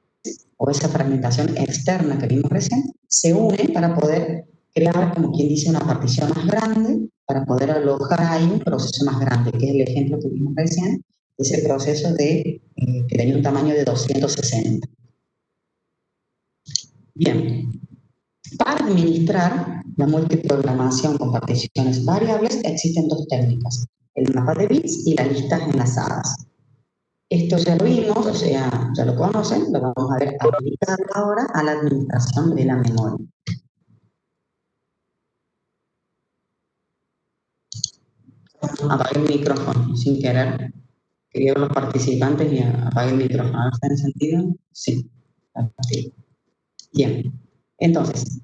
o esa fragmentación externa que vimos recién, se une para poder crear, como quien dice, una partición más grande, para poder alojar ahí un proceso más grande, que es el ejemplo que vimos recién, ese proceso que tenía un tamaño de 260. Bien, para administrar la multiprogramación con particiones variables existen dos técnicas, el mapa de bits y las listas enlazadas. Esto ya lo vimos, o sea, ya lo conocen, lo vamos a ver aplicado ahora a la administración de la memoria. Apague el micrófono, sin querer. Quería ver los participantes y apague el micrófono. ¿Ahora está en sentido? Sí. Bien. Entonces,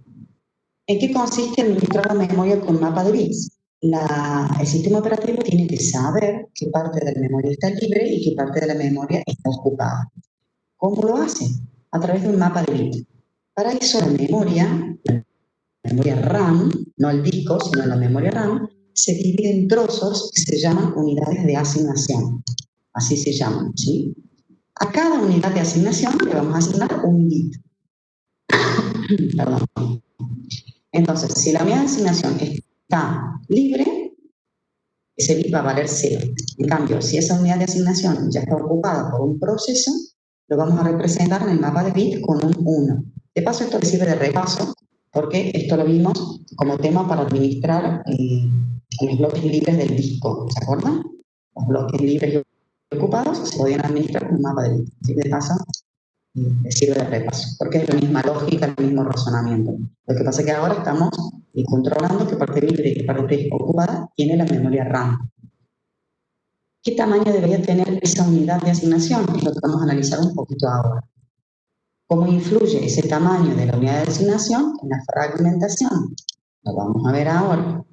¿En qué consiste administrar la memoria con mapa de bits? El sistema operativo tiene que saber qué parte de la memoria está libre y qué parte de la memoria está ocupada. ¿Cómo lo hace? A través de un mapa de bits. Para eso la memoria RAM, no el disco, sino la memoria RAM, se divide en trozos que se llaman unidades de asignación. Así se llaman, ¿sí? A cada unidad de asignación le vamos a asignar un bit. Perdón. Entonces, si la unidad de asignación está libre, ese bit va a valer 0. En cambio, si esa unidad de asignación ya está ocupada por un proceso, lo vamos a representar en el mapa de bit con un 1. De paso, esto le sirve de repaso, porque esto lo vimos como tema para administrar los bloques libres del disco, ¿se acuerdan? Los bloques libres y ocupados se podían administrar con un mapa de bit. Así que de paso, le sirve de repaso, porque es la misma lógica, el mismo razonamiento. Lo que pasa es que ahora estamos controlando qué parte libre y qué parte ocupada tiene la memoria RAM. ¿Qué tamaño debería tener esa unidad de asignación? Es lo que vamos a analizar un poquito ahora. ¿Cómo influye ese tamaño de la unidad de asignación en la fragmentación? Lo vamos a ver ahora.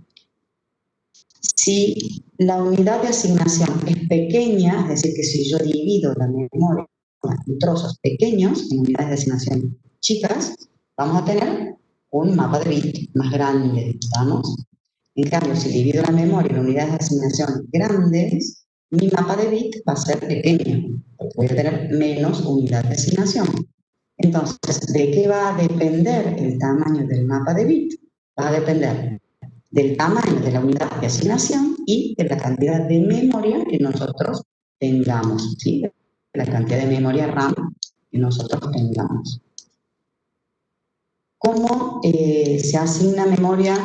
Si la unidad de asignación es pequeña, es decir, que si yo divido la memoria en trozos pequeños, en unidades de asignación chicas, vamos a tener un mapa de bit más grande, ¿estamos? En cambio, si divido la memoria en unidades de asignación grandes, mi mapa de bit va a ser pequeño, porque voy a tener menos unidades de asignación. Entonces, ¿de qué va a depender el tamaño del mapa de bit? Va a depender del tamaño de la unidad de asignación y de la cantidad de memoria que nosotros tengamos, ¿sí? La cantidad de memoria RAM que nosotros tengamos. ¿Cómo se asigna memoria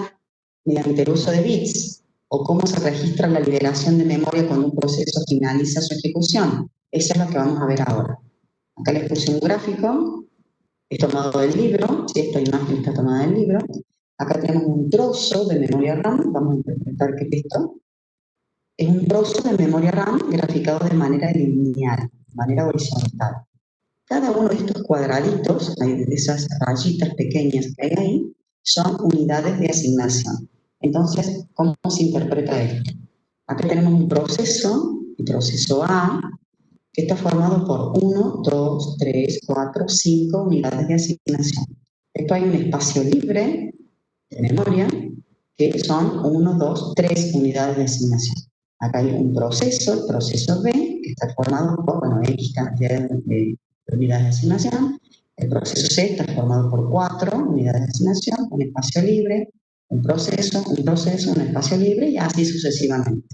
mediante el uso de bits? ¿O cómo se registra la liberación de memoria cuando un proceso finaliza su ejecución? Eso es lo que vamos a ver ahora. Acá les puse un gráfico, es tomado del libro, ¿sí? Esta imagen está tomada del libro. Acá tenemos un trozo de memoria RAM, vamos a interpretar que esto es un trozo de memoria RAM graficado de manera lineal, de manera horizontal. Cada uno de estos cuadraditos, de esas rayitas pequeñas que hay ahí, son unidades de asignación. Entonces, ¿cómo se interpreta esto? Acá tenemos un proceso, el proceso A, que está formado por 1, 2, 3, 4, 5 unidades de asignación. Esto hay un espacio libre de memoria, que son 1, 2, 3 unidades de asignación. Acá hay un proceso, el proceso B, que está formado por, X cantidad de unidades de asignación. El proceso C está formado por 4 unidades de asignación, un espacio libre, un proceso, un espacio libre y así sucesivamente.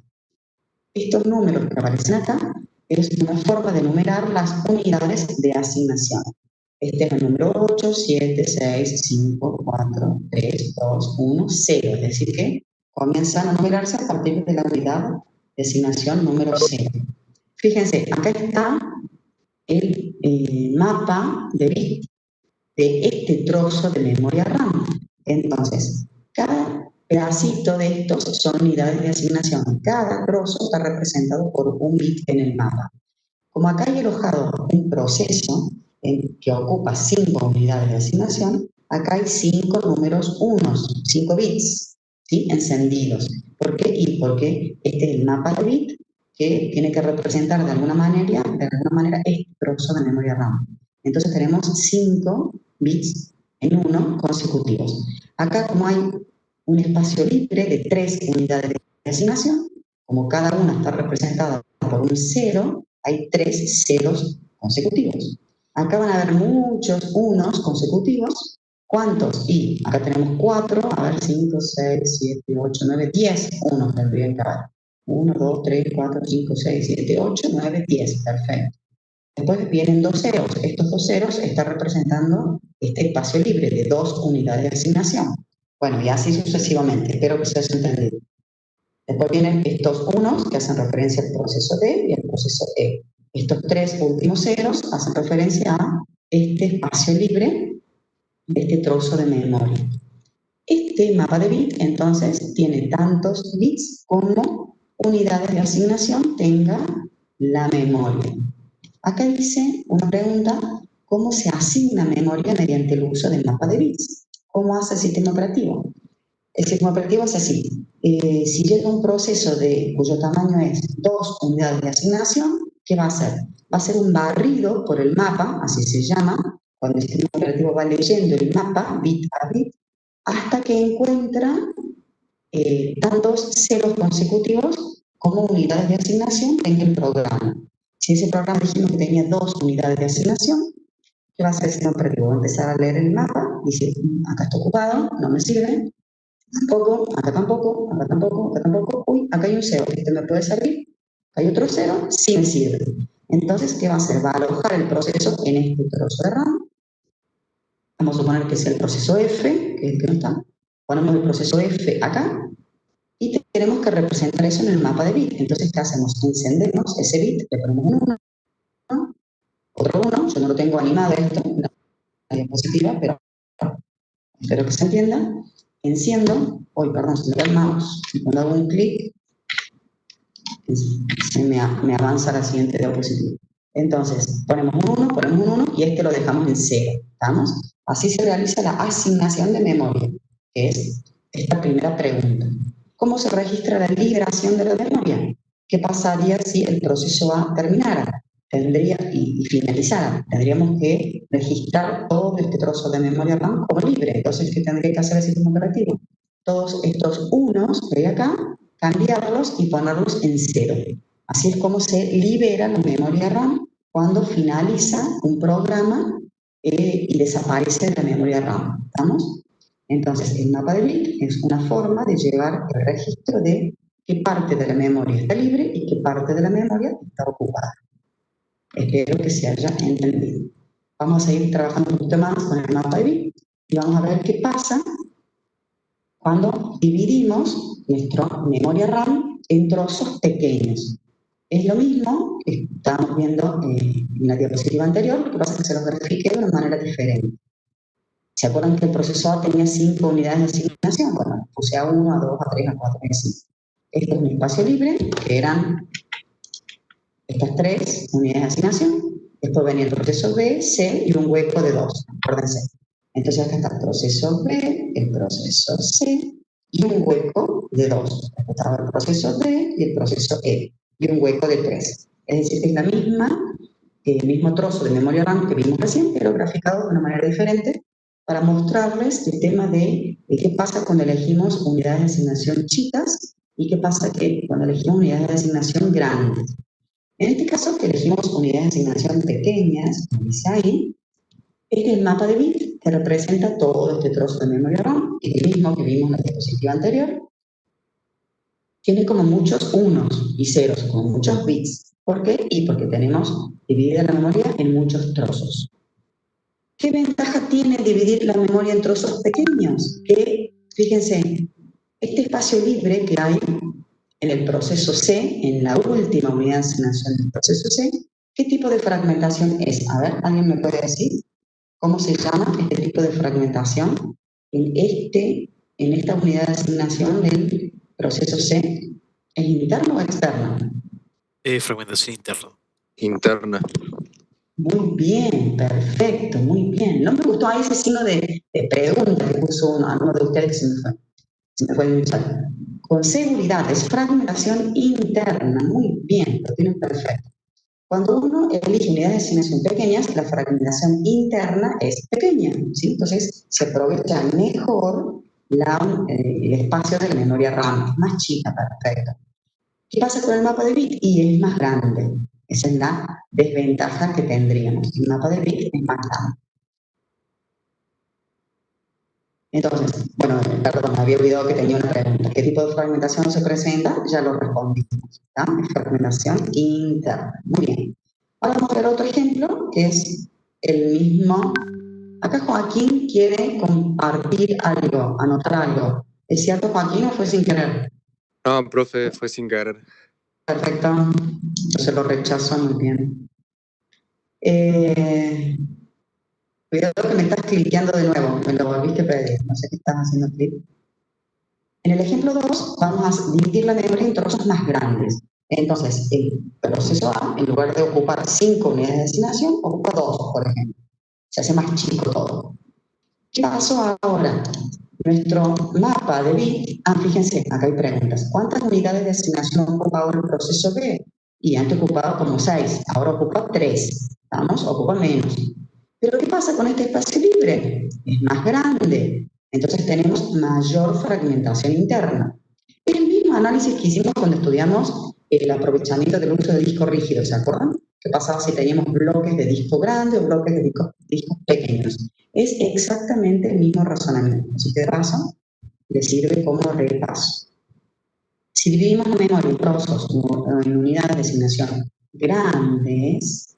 Estos números que aparecen acá es una forma de numerar las unidades de asignación. Este es el número 8, 7, 6, 5, 4, 3, 2, 1, 0. Es decir que comienzan a numerarse a partir de la unidad de asignación número 0. Fíjense, acá está el mapa de bit de este trozo de memoria RAM. Entonces, cada pedacito de estos son unidades de asignación. Cada trozo está representado por un bit en el mapa. Como acá hay alojado un proceso que ocupa 5 unidades de asignación, acá hay 5 números unos, 5 bits, ¿sí? Encendidos. ¿Por qué? Y porque este es el mapa de bit que tiene que representar de alguna manera este trozo de memoria RAM. Entonces tenemos 5 bits en 1 consecutivos. Acá, como hay un espacio libre de 3 unidades de asignación, como cada una está representada por un 0, hay 3 ceros consecutivos. Acá van a haber muchos unos consecutivos. ¿Cuántos? Y acá tenemos 4, a ver, 5, 6, 7, 8, 9, 10 unos tendrían que haber. 1, 2, 3, 4, 5, 6, 7, 8, 9, 10. Perfecto. Después vienen 2 ceros. Estos 2 ceros están representando este espacio libre de 2 unidades de asignación. Bueno, y así sucesivamente. Espero que se haya entendido. Después vienen estos unos que hacen referencia al proceso D y al proceso E. Estos 3 últimos ceros hacen referencia a este espacio libre de este trozo de memoria. Este mapa de bit, entonces, tiene tantos bits como unidades de asignación tenga la memoria. Acá dice una pregunta, ¿cómo se asigna memoria mediante el uso del mapa de bits? ¿Cómo hace el sistema operativo? El sistema operativo es así. Si llega un proceso cuyo tamaño es 2 unidades de asignación, ¿qué va a hacer? Va a hacer un barrido por el mapa, así se llama, cuando el sistema operativo va leyendo el mapa, bit a bit, hasta que encuentra tantos ceros consecutivos como unidades de asignación en el programa. Si ese programa dijimos que tenía 2 unidades de asignación, ¿qué va a hacer el sistema operativo? Va a empezar a leer el mapa, dice, acá está ocupado, no me sirve, tampoco, acá tampoco, acá tampoco, acá tampoco, uy, acá hay un 0, ¿este me puede servir? Hay otro 0, sí me sirve. Entonces, ¿qué va a hacer? Va a alojar el proceso en este trozo de RAM. Vamos a suponer que sea el proceso F, que es el que no está. Ponemos el proceso F acá y tenemos que representar eso en el mapa de bit. Entonces, ¿qué hacemos? Encendemos ese bit, le ponemos un 1, otro 1, yo no lo tengo animado esto en la diapositiva, pero espero que se entienda. Enciendo, perdón, se me da el mouse, y cuando hago un clic, se me avanza a la siguiente diapositiva. Entonces, ponemos un 1 y este lo dejamos en 0, ¿estamos? Así se realiza la asignación de memoria, que es esta primera pregunta. ¿Cómo se registra la liberación de la memoria? ¿Qué pasaría si el proceso A terminara y finalizara? Tendríamos que registrar todo este trozo de memoria RAM como libre. Entonces, ¿qué tendría que hacer el sistema operativo? Todos estos unos que hay acá, cambiarlos y ponerlos en 0. Así es como se libera la memoria RAM cuando finaliza un programa y desaparece de la memoria RAM. ¿Estamos? Entonces, el mapa de bit es una forma de llevar el registro de qué parte de la memoria está libre y qué parte de la memoria está ocupada. Espero que se haya entendido. Vamos a seguir trabajando un poquito más con el mapa de bit y vamos a ver qué pasa cuando dividimos nuestra memoria RAM en trozos pequeños. Es lo mismo que estábamos viendo en la diapositiva anterior, lo que pasa es que se los grafiqué de una manera diferente. ¿Se acuerdan que el proceso A tenía 5 unidades de asignación? Bueno, puse A1, A2, A3, A4, A5. Este es un espacio libre, que eran estas 3 unidades de asignación. Después venía el proceso B, C y un hueco de 2, acuérdense. Entonces acá está el proceso B, el proceso C y un hueco de 2. Acá estaba el proceso D y el proceso E y un hueco de 3. Es decir, que es el mismo trozo de memoria RAM que vimos recién, pero graficado de una manera diferente para mostrarles el tema de qué pasa cuando elegimos unidades de asignación chicas y qué pasa cuando elegimos unidades de asignación grandes. En este caso, que elegimos unidades de asignación pequeñas, como dice ahí, es el mapa de bit que representa todo este trozo de memoria RAM, y el mismo que vimos en la diapositiva anterior. Tiene como muchos unos y ceros, como muchos bits. ¿Por qué? Y porque tenemos dividida la memoria en muchos trozos. ¿Qué ventaja tiene dividir la memoria en trozos pequeños? Que, fíjense, este espacio libre que hay en el proceso C, en la última unidad de asignación del proceso C, ¿qué tipo de fragmentación es? A ver, ¿alguien me puede decir cómo se llama este tipo de fragmentación en esta unidad de asignación del proceso C? ¿Es interno o externo? Fragmentación interna. Interna. Muy bien, perfecto, muy bien. No me gustó ahí ese signo de pregunta que puso uno de ustedes que se me fue el chat. Con seguridad, es fragmentación interna. Muy bien, lo tienen perfecto. Cuando uno elige unidades de asignación pequeñas, la fragmentación interna es pequeña, ¿sí? Entonces, se aprovecha mejor el espacio de la memoria RAM, es más chica, perfecto. ¿Qué pasa con el mapa de bit? Y es más grande. Esa es la desventaja que tendríamos. El mapa de bit es más grande. Entonces, bueno, perdón, me había olvidado que tenía una pregunta. ¿Qué tipo de fragmentación se presenta? Ya lo respondimos. ¿Está? Fragmentación interna. Muy bien. Ahora vamos a ver otro ejemplo, que es el mismo. Acá Joaquín quiere compartir algo, anotar algo. ¿Es cierto, Joaquín, o fue sin querer? No, profe, fue sin querer. Perfecto. Entonces lo rechazo muy bien. Cuidado que me estás cliqueando de nuevo, me lo volviste a pedir, no sé qué estás haciendo clic. En el ejemplo 2 vamos a dividir la memoria en trozos más grandes. Entonces, el proceso A, en lugar de ocupar 5 unidades de asignación, ocupa 2, por ejemplo. Se hace más chico todo. ¿Qué pasó ahora? Nuestro mapa de bit, fíjense, acá hay preguntas. ¿Cuántas unidades de asignación ocupa ahora el proceso B? Y antes ocupaba como 6, ahora ocupa 3, ¿vamos? Ocupa menos. Pero ¿qué pasa con este espacio libre? Es más grande, entonces tenemos mayor fragmentación interna. Es el mismo análisis que hicimos cuando estudiamos el aprovechamiento del uso de disco rígido, ¿se acuerdan? ¿Qué pasaba si teníamos bloques de disco grande o bloques de discos pequeños? Es exactamente el mismo razonamiento. Así que de paso, le sirve como repaso. Si dividimos la memoria en trozos o en unidades de asignación grandes,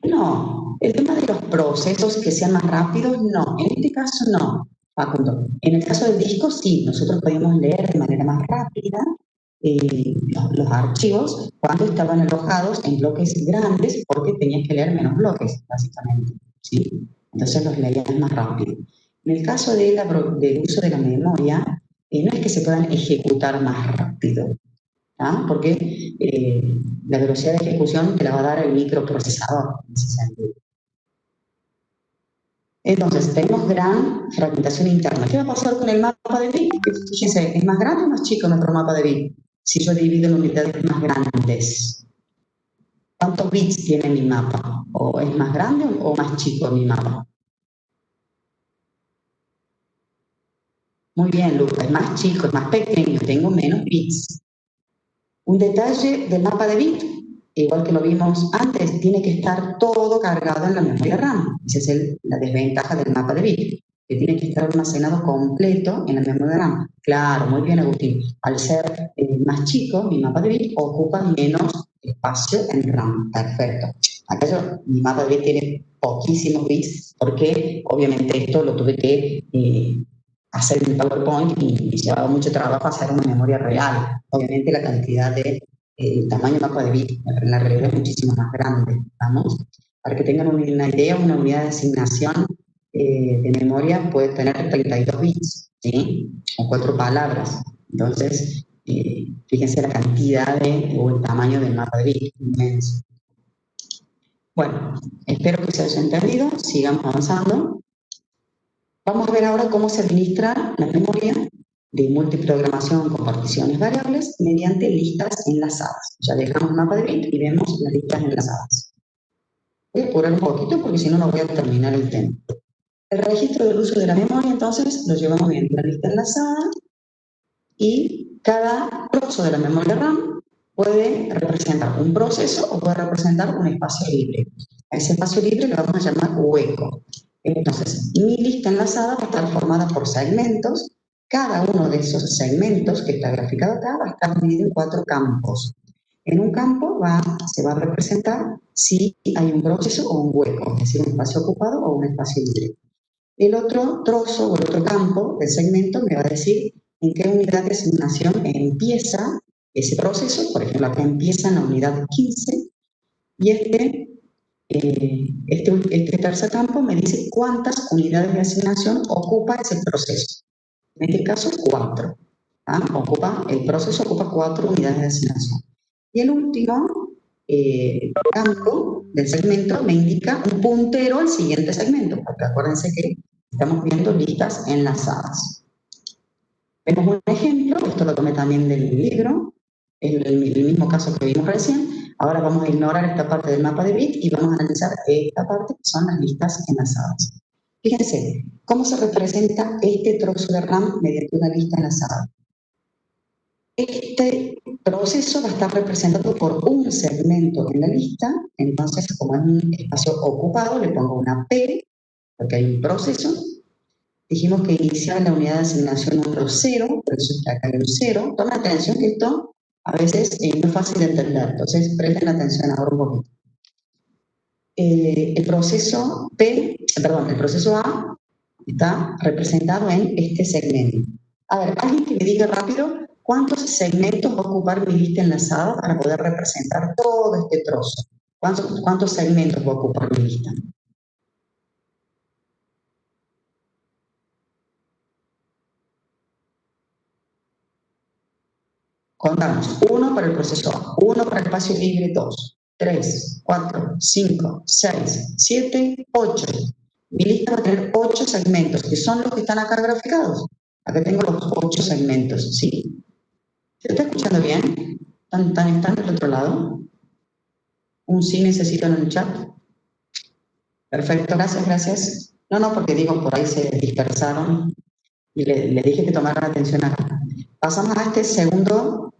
no. El tema de los procesos que sean más rápidos, no. En este caso, no. Facundo. En el caso del disco, sí. Nosotros podíamos leer de manera más rápida los archivos cuando estaban alojados en bloques grandes porque tenías que leer menos bloques, básicamente. ¿Sí? Entonces los leías más rápido. En el caso del uso de la memoria, no es que se puedan ejecutar más rápido, ¿ah? Porque la velocidad de ejecución te la va a dar el microprocesador en ese sentido. Entonces, tenemos gran fragmentación interna. ¿Qué va a pasar con el mapa de bit? Fíjense, ¿es más grande o más chico nuestro mapa de bit? Si yo divido en unidades más grandes. ¿Cuántos bits tiene mi mapa? ¿O es más grande o más chico mi mapa? Muy bien, Lucas, es más chico, es más pequeño, tengo menos bits. Un detalle del mapa de bit, igual que lo vimos antes, tiene que estar todo cargado en la memoria RAM. Esa es la desventaja del mapa de bit, que tiene que estar almacenado completo en la memoria RAM. Claro, muy bien, Agustín. Al ser más chico, mi mapa de bit ocupa menos espacio en RAM. Perfecto. Acá mi mapa de bit tiene poquísimos bits, porque obviamente esto lo tuve que hacer en PowerPoint y llevaba mucho trabajo hacer una memoria real. Obviamente la cantidad el tamaño del mapa de bit en la realidad es muchísimo más grande, ¿vamos? Para que tengan una idea, una unidad de asignación de memoria puede tener 32 bits, ¿sí? O 4 palabras. Entonces, fíjense la cantidad o el tamaño del mapa de bit, inmenso. Bueno, espero que se haya entendido, sigamos avanzando. Vamos a ver ahora cómo se administra la memoria de multiprogramación con particiones variables mediante listas enlazadas. Ya dejamos el mapa de bit y vemos las listas enlazadas. Voy a apurar un poquito porque si no, no voy a terminar el tema. El registro del uso de la memoria, entonces, lo llevamos mediante una lista enlazada y cada trozo de la memoria RAM puede representar un proceso o puede representar un espacio libre. A ese espacio libre le vamos a llamar hueco. Entonces, mi lista enlazada va a estar formada por segmentos. Cada uno de esos segmentos que está graficado acá va a estar dividido en 4 campos. En un campo se va a representar si hay un proceso o un hueco, es decir, un espacio ocupado o un espacio libre. El otro trozo o el otro campo del segmento me va a decir en qué unidad de asignación empieza ese proceso. Por ejemplo, acá empieza en la unidad 15 y este tercer campo me dice cuántas unidades de asignación ocupa ese proceso. En este caso, 4. El proceso ocupa 4 unidades de asignación. Y el último campo del segmento me indica un puntero al siguiente segmento, porque acuérdense que estamos viendo listas enlazadas. Vemos un ejemplo, esto lo tomé también del libro, el mismo caso que vimos recién. Ahora vamos a ignorar esta parte del mapa de bit y vamos a analizar esta parte que son las listas enlazadas. Fíjense, ¿cómo se representa este trozo de RAM mediante una lista enlazada? Este proceso va a estar representado por un segmento en la lista, entonces como es un espacio ocupado le pongo una P, porque hay un proceso. Dijimos que iniciaba en la unidad de asignación número 0, por eso está acá el 0. Toma atención que esto a veces no es fácil de entender, entonces presten atención ahora un poquito. El proceso A está representado en este segmento. A ver, alguien que me diga rápido cuántos segmentos va a ocupar mi lista enlazada para poder representar todo este trozo. ¿Cuántos segmentos va a ocupar mi lista? Contamos, 1 para el proceso A, 1 para el espacio libre 2, 3, 4, 5, 6, 7, 8. Mi lista va a tener 8 segmentos, que son los que están acá graficados. Acá tengo los 8 segmentos, ¿sí? ¿Se está escuchando bien? ¿Están del otro lado? Un sí necesito en el chat. Perfecto, gracias. No, porque digo, por ahí se dispersaron y les dije que tomaran atención acá. Pasamos a este segundo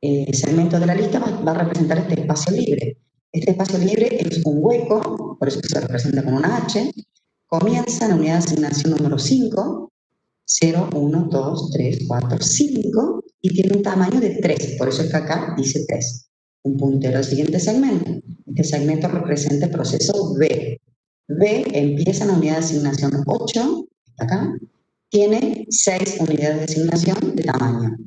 segmento de la lista, va a representar este espacio libre. Este espacio libre es un hueco, por eso se representa con una H. Comienza en la unidad de asignación número 5, 0, 1, 2, 3, 4, 5, y tiene un tamaño de 3, por eso es que acá dice 3. Un puntero al siguiente segmento. Este segmento representa el proceso B. B empieza en la unidad de asignación 8, acá, tiene 6 unidades de asignación de tamaño.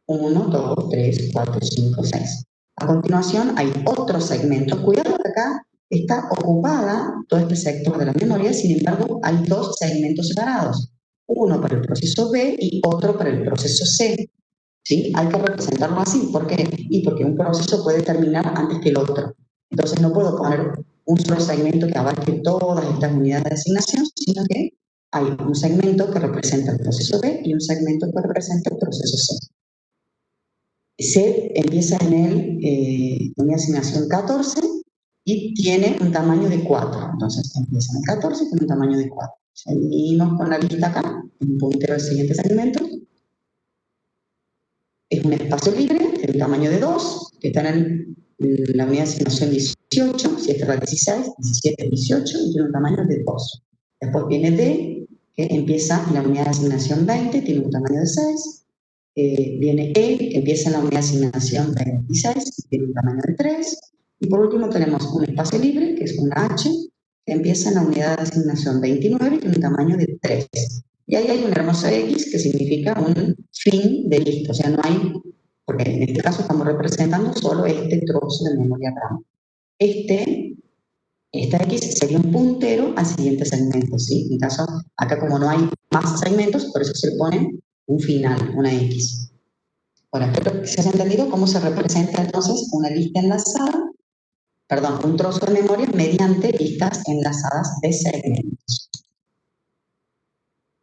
1, 2, 3, 4, 5, 6. A continuación hay otro segmento. Cuidado que acá está ocupada todo este sector de la memoria, sin embargo hay 2 segmentos separados. Uno para el proceso B y otro para el proceso C. ¿Sí? Hay que representarlo así. ¿Por qué? Y porque un proceso puede terminar antes que el otro. Entonces no puedo poner un solo segmento que abarque todas estas unidades de asignación, sino que hay un segmento que representa el proceso B y un segmento que representa el proceso C. C empieza en una asignación 14 y tiene un tamaño de 4. Entonces empieza en el 14 con un tamaño de 4. Seguimos con la lista acá, un puntero al siguiente segmento. Es un espacio libre, de un tamaño de 2, que está en la unidad de asignación 18, si esta es la 16, 17, 18, y tiene un tamaño de 2. Después viene D, que empieza en la unidad de asignación 20, tiene un tamaño de 6. Viene E, que empieza en la unidad de asignación 26, tiene un tamaño de 3. Y por último tenemos un espacio libre, que es una H, que empieza en la unidad de asignación 29, que tiene un tamaño de 3. Y ahí hay un hermoso X, que significa un fin de lista. O sea, no hay, porque en este caso estamos representando solo este trozo de memoria RAM. Esta X sería un puntero al siguiente segmento, ¿sí? En caso, acá como no hay más segmentos, por eso se le pone un final, una X. Bueno, espero que se haya entendido cómo se representa entonces una lista enlazada, un trozo de memoria mediante listas enlazadas de segmentos.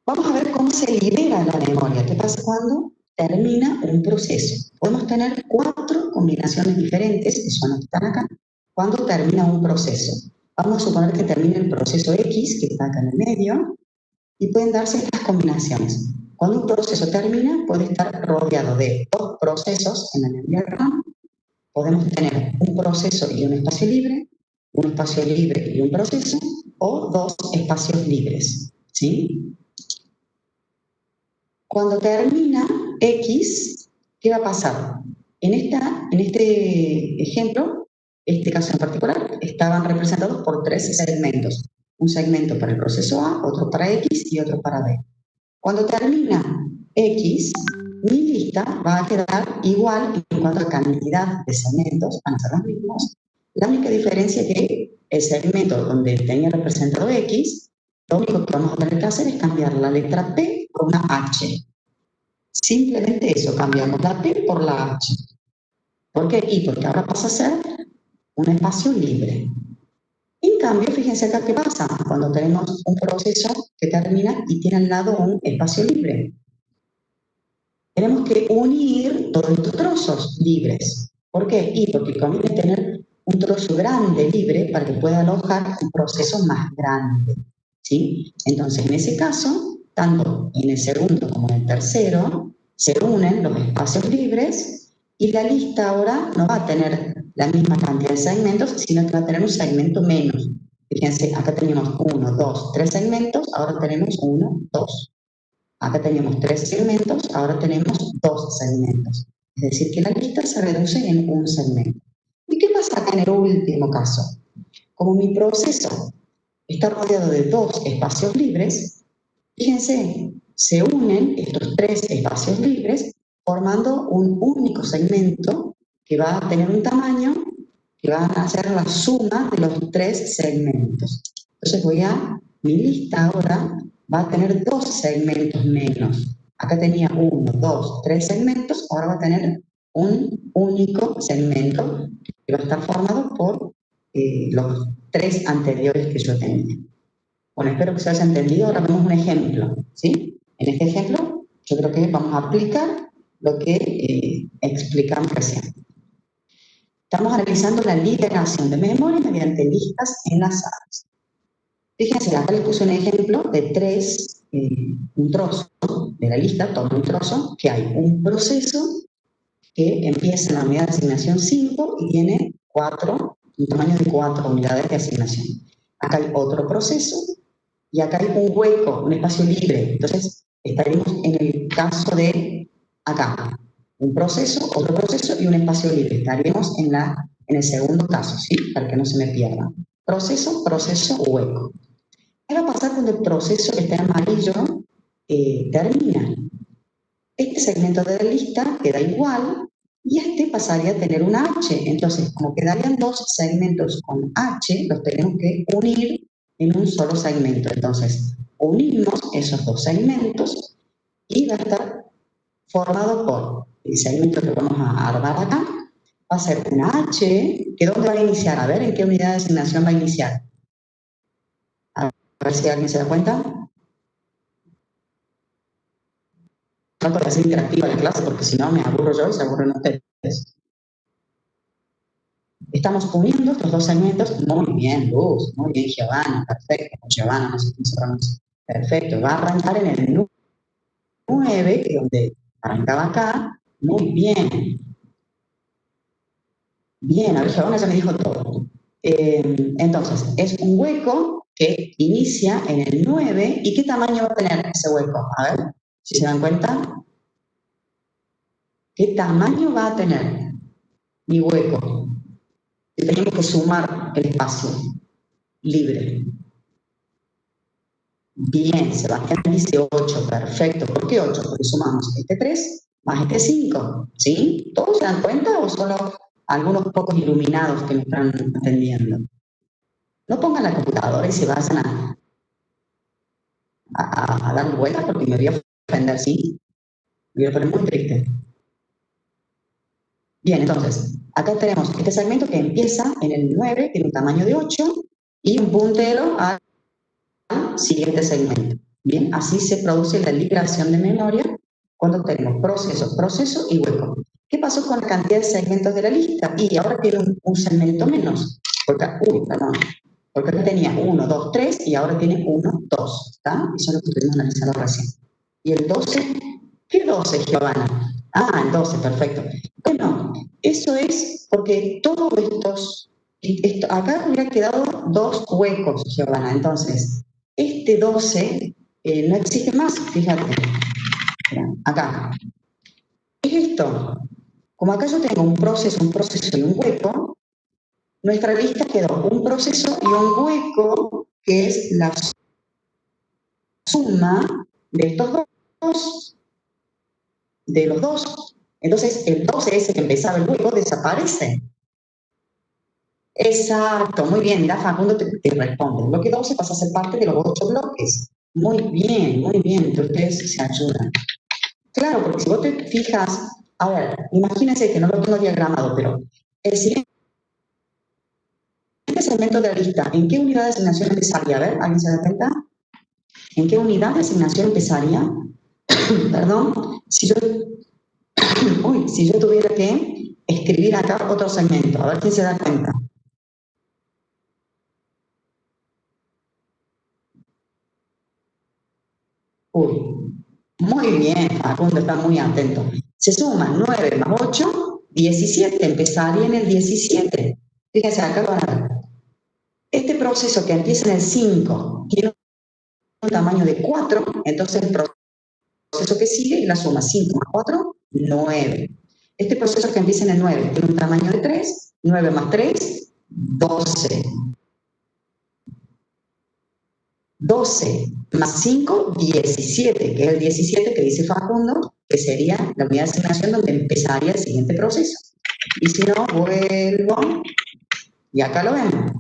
Vamos a ver cómo se libera la memoria. ¿Qué pasa cuando termina un proceso? Podemos tener 4 combinaciones diferentes, que son las que están acá, cuando termina un proceso. Vamos a suponer que termine el proceso X, que está acá en el medio, y pueden darse estas combinaciones. Cuando un proceso termina, puede estar rodeado de 2 procesos en la memoria RAM. Podemos tener un proceso y un espacio libre y un proceso, o 2 espacios libres, ¿sí? Cuando termina X, ¿qué va a pasar? En este ejemplo, este caso en particular, estaban representados por 3 segmentos. Un segmento para el proceso A, otro para X y otro para B. Cuando termina X, mi lista va a quedar igual en cuanto a cantidad de segmentos, van a ser los mismos. La única diferencia es que el segmento donde tenía representado X, lo único que vamos a tener que hacer es cambiar la letra P por una H. Simplemente eso, cambiamos la P por la H. ¿Por qué? Y porque ahora pasa a ser un espacio libre. En cambio, fíjense acá qué pasa cuando tenemos un proceso que termina y tiene al lado un espacio libre. Tenemos que unir todos estos trozos libres. ¿Por qué? Y porque conviene tener un trozo grande libre para que pueda alojar un proceso más grande, ¿sí? Entonces, en ese caso, tanto en el segundo como en el tercero, se unen los espacios libres y la lista ahora no va a tener la misma cantidad de segmentos, sino que va a tener un segmento menos. Fíjense, acá teníamos 1, 2, 3 segmentos, ahora tenemos 1, 2. Acá teníamos 3 segmentos, ahora tenemos 2 segmentos. Es decir, que la lista se reduce en un segmento. ¿Y qué pasa acá en el último caso? Como mi proceso está rodeado de 2 espacios libres, fíjense, se unen estos 3 espacios libres formando un único segmento que va a tener un tamaño que va a hacer la suma de los 3 segmentos. Entonces mi lista ahora va a tener 2 segmentos menos. Acá tenía 1, 2, 3 segmentos, ahora va a tener un único segmento que va a estar formado por los 3 anteriores que yo tenía. Bueno, espero que se haya entendido. Ahora vemos un ejemplo, ¿sí? En este ejemplo, yo creo que vamos a aplicar lo que explicamos recién. Estamos analizando la liberación de memoria mediante listas enlazadas. Fíjense, acá les puse un ejemplo de tres, un trozo de la lista, toma un trozo, que hay un proceso que empieza en la unidad de asignación 5 y tiene un tamaño de 4 unidades de asignación. Acá hay otro proceso y acá hay un hueco, un espacio libre. Entonces, estaremos en el caso de acá, un proceso, otro proceso y un espacio libre. Estaremos en el segundo caso, ¿sí? Para que no se me pierda. Proceso, proceso, hueco. ¿Qué va a pasar cuando el proceso que está en amarillo termina? Este segmento de la lista queda igual y este pasaría a tener un H. Entonces, como quedarían dos segmentos con H, los tenemos que unir en un solo segmento. Entonces, unimos esos dos segmentos y va a estar formado por el segmento que vamos a armar acá. Va a ser una H, que ¿dónde va a iniciar? A ver, ¿en qué unidad de asignación va a iniciar? A ver si alguien se da cuenta. Trato de hacer interactiva la clase porque si no me aburro yo y se aburren ustedes. Estamos uniendo estos dos segmentos. Muy bien, Luz. Muy bien, Giovanna. Perfecto. Giovanna, no sé quién se pronuncia. Perfecto. Va a arrancar en el 9, que es donde arrancaba acá. Muy bien. Bien, a ver, Giovanna ya me dijo todo. Entonces, es un hueco que inicia en el 9. ¿Y qué tamaño va a tener ese hueco? A ver, si se dan cuenta. ¿Qué tamaño va a tener mi hueco? Tenemos que sumar el espacio libre. Bien, Sebastián dice 8, perfecto. ¿Por qué 8? Porque sumamos este 3 más este 5, ¿sí? ¿Todos se dan cuenta o solo algunos pocos iluminados que me están atendiendo? No pongan la computadora y se vayan a dar vueltas porque me voy a ofender, ¿sí? Me voy a poner muy triste. Bien, entonces, acá tenemos este segmento que empieza en el 9, tiene un tamaño de 8 y un puntero al siguiente segmento. Bien, así se produce la liberación de memoria cuando tenemos proceso y hueco. ¿Qué pasó con la cantidad de segmentos de la lista? Y ahora tiene un segmento menos. Porque acá tenía 1, 2, 3 y ahora tiene 1, 2. ¿Está? Eso es lo que estuvimos analizando recién. ¿Y el 12? ¿Qué 12, Giovanna? Ah, el 12, perfecto. Bueno, eso es porque todos acá hubiera quedado dos huecos, Giovanna. Entonces, este 12 no existe más, fíjate. Acá. ¿Qué es esto? Como acá yo tengo un proceso y un hueco, nuestra lista quedó un proceso y un hueco, que es la suma de estos dos, de los dos. Entonces, el 12 ese que empezaba el hueco desaparece. Exacto, muy bien. Mira, Facundo te responde. El bloque 12 pasa a ser parte de los 8 bloques. Muy bien, entre ustedes se ayudan. Claro, porque si vos te fijas, a ver, imagínense que no lo tengo diagramado, pero el siguiente segmento de la lista, ¿en qué unidad de asignación empezaría? A ver, ¿alguien se da cuenta? ¿En qué unidad de asignación empezaría? Perdón, si yo tuviera que escribir acá otro segmento, a ver quién se da cuenta. Muy bien, Facundo está muy atento. Se suman 9 más 8, 17, empezaría en el 17. Fíjense, acá van a ver. Este proceso que empieza en el 5 tiene un tamaño de 4, entonces el proceso que sigue, la suma 5 más 4, 9. Este proceso que empieza en el 9 tiene un tamaño de 3, 9 más 3, 12. 12 más 5, 17, que es el 17 que dice Facundo, que sería la unidad de asignación donde empezaría el siguiente proceso. Y si no, vuelvo, y acá lo vemos.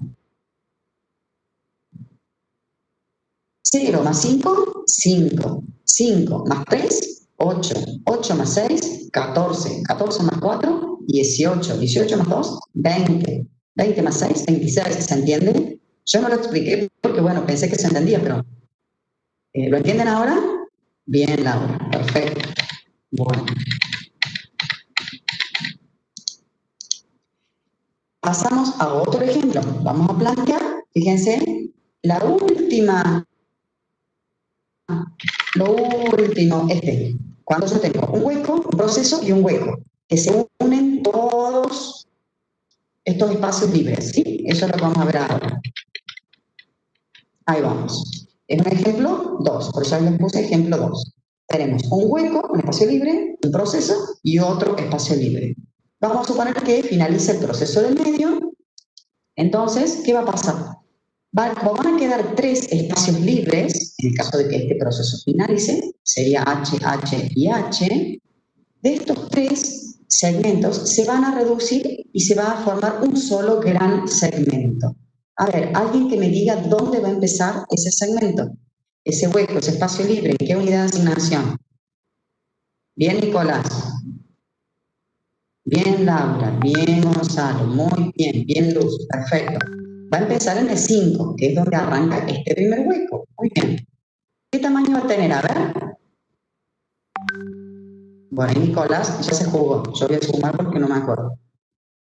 0 más 5, 5. 5 más 3, 8. 8 más 6, 14. 14 más 4, 18. 18 más 2, 20. 20 más 6, 26. ¿Se entiende? Yo no lo expliqué porque, bueno, pensé que se entendía, pero ¿lo entienden ahora? Bien, Laura, perfecto. Bueno. Pasamos a otro ejemplo. Vamos a plantear, fíjense, lo último, cuando yo tengo un hueco, un proceso y un hueco, que se unen todos estos espacios libres, ¿sí? Eso es lo que vamos a ver ahora. Ahí vamos. Es un ejemplo 2, por eso les puse ejemplo 2. Tenemos un hueco, un espacio libre, un proceso y otro espacio libre. Vamos a suponer que finaliza el proceso del medio. Entonces, ¿qué va a pasar? Van a quedar 3 espacios libres, en el caso de que este proceso finalice, sería H, H y H. De estos 3 segmentos se van a reducir y se va a formar un solo gran segmento. A ver, alguien que me diga dónde va a empezar ese segmento, ese hueco, ese espacio libre, ¿en qué unidad de asignación? Bien, Nicolás. Bien, Laura. Bien, Gonzalo. Muy bien. Bien, Luz. Perfecto. Va a empezar en el 5, que es donde arranca este primer hueco. Muy bien. ¿Qué tamaño va a tener? A ver. Bueno, ahí Nicolás ya se jugó. Yo voy a sumar porque no me acuerdo.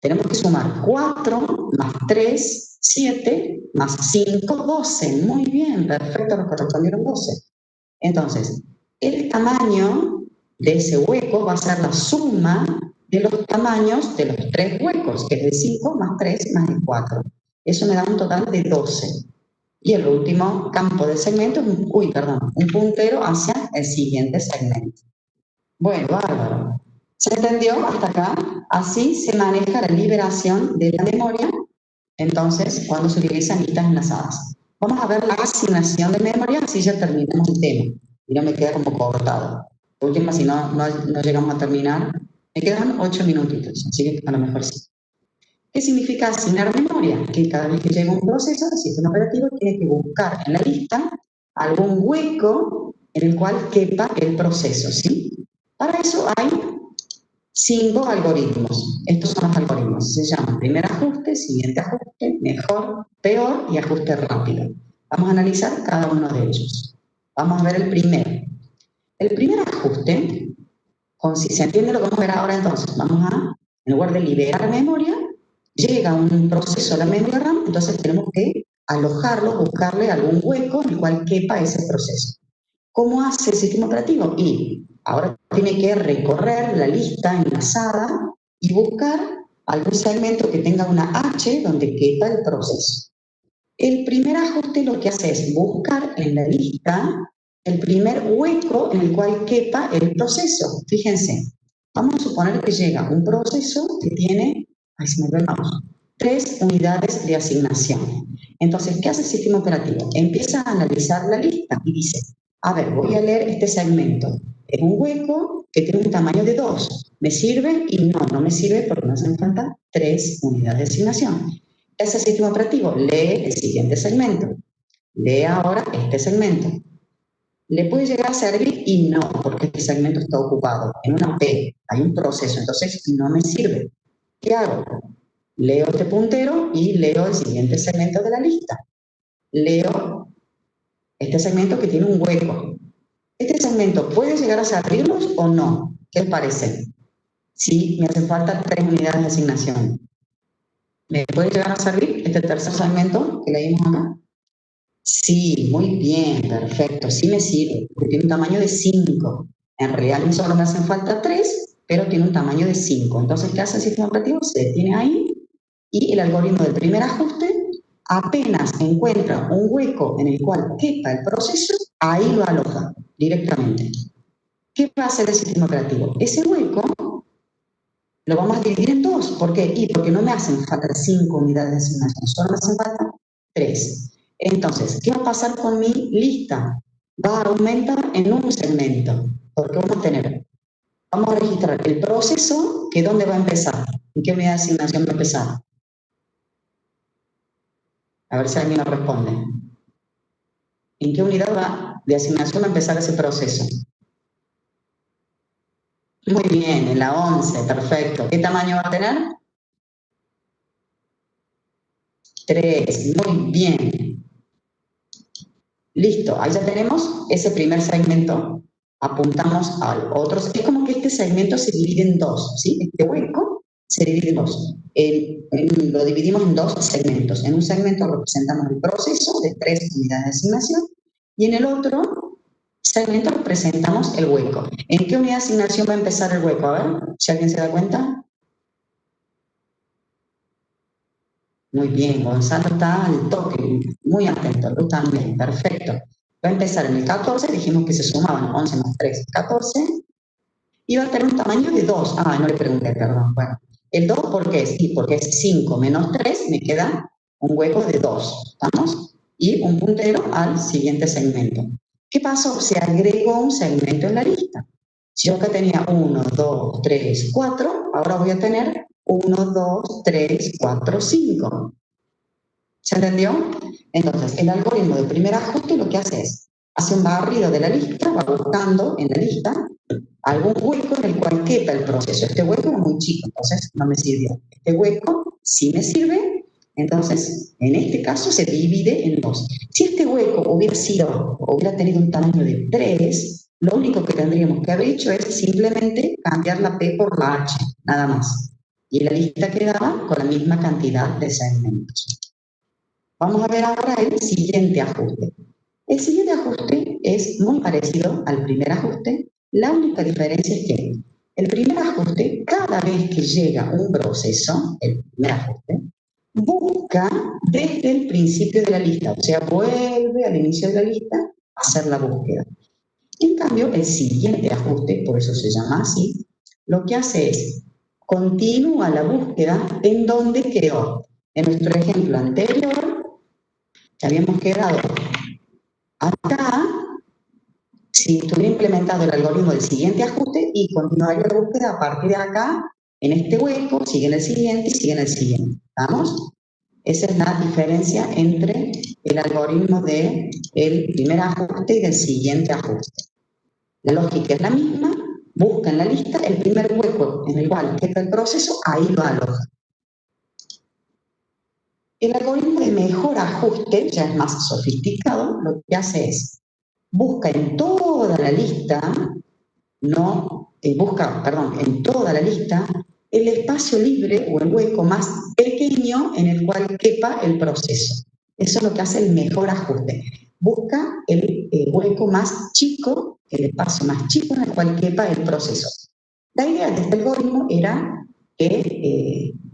Tenemos que sumar 4 más 3, 7, más 5, 12. Muy bien, perfecto, nos correspondieron 12. Entonces, el tamaño de ese hueco va a ser la suma de los tamaños de los 3 huecos, que es de 5 más 3 más el 4. Eso me da un total de 12. Y el último campo de segmento es un puntero hacia el siguiente segmento. Bueno, bárbaro. ¿Se entendió hasta acá? Así se maneja la liberación de la memoria, entonces, cuando se utilizan listas enlazadas. Vamos a ver la asignación de memoria, así ya terminamos el tema. Y no me queda como cortado. La última, si no llegamos a terminar, me quedan 8 minutitos, así que a lo mejor sí. ¿Qué significa asignar memoria? Que cada vez que llega un proceso, el sistema operativo tiene que buscar en la lista algún hueco en el cual quepa el proceso, ¿sí? Para eso hay 5 algoritmos. Estos son los algoritmos. Se llaman primer ajuste, siguiente ajuste, mejor, peor y ajuste rápido. Vamos a analizar cada uno de ellos. Vamos a ver el primero. El primer ajuste, ¿se entiende lo que vamos a ver ahora entonces? Vamos a, en lugar de liberar memoria, llega un proceso a la memoria RAM, entonces tenemos que alojarlo, buscarle algún hueco en el cual quepa ese proceso. ¿Cómo hace el sistema operativo? Y ahora tiene que recorrer la lista enlazada y buscar algún segmento que tenga una H donde quepa el proceso. El primer ajuste lo que hace es buscar en la lista el primer hueco en el cual quepa el proceso. Fíjense, vamos a suponer que llega un proceso que tiene, 3 unidades de asignación. Entonces, ¿qué hace el sistema operativo? Empieza a analizar la lista y dice, a ver, voy a leer este segmento. Es un hueco que tiene un tamaño de 2. ¿Me sirve? Y no me sirve porque me hacen falta 3 unidades de asignación. ¿Qué hace el sistema operativo? Lee el siguiente segmento. Lee ahora este segmento. ¿Le puede llegar a servir? Y no, porque este segmento está ocupado. En una P hay un proceso, entonces no me sirve. ¿Qué hago? Leo este puntero y leo el siguiente segmento de la lista. Leo este segmento que tiene un hueco. ¿Este segmento puede llegar a servirnos o no? ¿Qué les parece? Sí, me hacen falta 3 unidades de asignación. ¿Me puede llegar a servir este tercer segmento que leímos acá? Sí, muy bien, perfecto. Sí me sirve, porque tiene un tamaño de 5. En realidad a mí solo me hacen falta 3, pero tiene un tamaño de 5. Entonces, ¿qué hace el sistema operativo? Se detiene ahí y el algoritmo del primer ajuste apenas encuentra un hueco en el cual quepa el proceso, ahí lo aloja directamente. ¿Qué va a hacer el sistema operativo? Ese hueco lo vamos a dividir en 2. ¿Por qué? Y porque no me hacen falta 5 unidades de asignación, solo me hacen falta 3. Entonces, ¿qué va a pasar con mi lista? Va a aumentar en un segmento, porque vamos a registrar el proceso, que ¿dónde va a empezar? ¿En qué unidad de asignación va a empezar? A ver si alguien me responde. ¿En qué unidad de asignación va a empezar ese proceso? Muy bien, en la 11, perfecto. ¿Qué tamaño va a tener? 3, muy bien. Listo, ahí ya tenemos ese primer segmento. Apuntamos al otro. Es como que este segmento se divide en dos, ¿sí? Este hueco se divide en dos. Lo dividimos en dos segmentos. En un segmento representamos el proceso de 3 unidades de asignación y en el otro segmento representamos el hueco. ¿En qué unidad de asignación va a empezar el hueco? A ver, si alguien se da cuenta. Muy bien, Gonzalo está al toque, muy atento, Luz también, perfecto. Va a empezar en el 14, dijimos que se sumaban 11 más 3, 14, y va a tener un tamaño de 2. Ah, no le pregunté, perdón. Bueno, el 2, ¿por qué? Sí, porque es 5 menos 3, me queda un hueco de 2, ¿estamos? Y un puntero al siguiente segmento. ¿Qué pasó? Se agregó un segmento en la lista. Si yo acá tenía 1, 2, 3, 4, ahora voy a tener 1, 2, 3, 4, 5. ¿Se entendió? Entonces, el algoritmo de primer ajuste lo que hace un barrido de la lista, va buscando en la lista algún hueco en el cual quepa el proceso. Este hueco es muy chico, entonces no me sirvió. Este hueco sí me sirve, entonces en este caso se divide en dos. Si este hueco hubiera tenido un tamaño de 3, lo único que tendríamos que haber hecho es simplemente cambiar la P por la H, nada más. Y la lista quedaba con la misma cantidad de segmentos. Vamos a ver ahora el siguiente ajuste. El siguiente ajuste es muy parecido al primer ajuste. La única diferencia es que el primer ajuste, cada vez que llega un proceso, el primer ajuste, busca desde el principio de la lista, o sea, vuelve al inicio de la lista a hacer la búsqueda. En cambio, el siguiente ajuste, por eso se llama así, lo que hace es continúa la búsqueda en donde quedó. En nuestro ejemplo anterior, que habíamos quedado acá, si estuviera implementado el algoritmo del siguiente ajuste y continuaría la búsqueda a partir de acá, en este hueco, sigue en el siguiente y sigue en el siguiente. ¿Estamos? Esa es la diferencia entre el algoritmo del primer ajuste y del siguiente ajuste. La lógica es la misma, busca en la lista el primer hueco en el cual queda el proceso, ahí lo aloja. El algoritmo de mejor ajuste, ya es más sofisticado, lo que hace es busca en toda la lista, en toda la lista el espacio libre o el hueco más pequeño en el cual quepa el proceso. Eso es lo que hace el mejor ajuste. Busca el hueco más chico, el espacio más chico en el cual quepa el proceso. La idea de este algoritmo era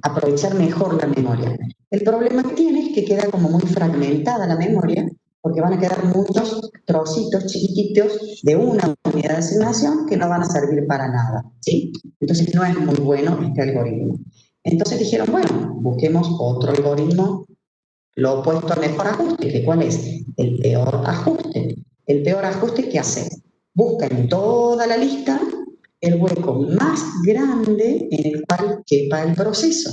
aprovechar mejor la memoria. El problema que tiene es que queda como muy fragmentada la memoria, porque van a quedar muchos trocitos chiquititos de una unidad de asignación que no van a servir para nada, ¿sí? Entonces no es muy bueno este algoritmo. Entonces dijeron, bueno, busquemos otro algoritmo, lo opuesto al mejor ajuste, que ¿cuál es? El peor ajuste. El peor ajuste, ¿qué hace? Busca en toda la lista el hueco más grande en el cual quepa el proceso.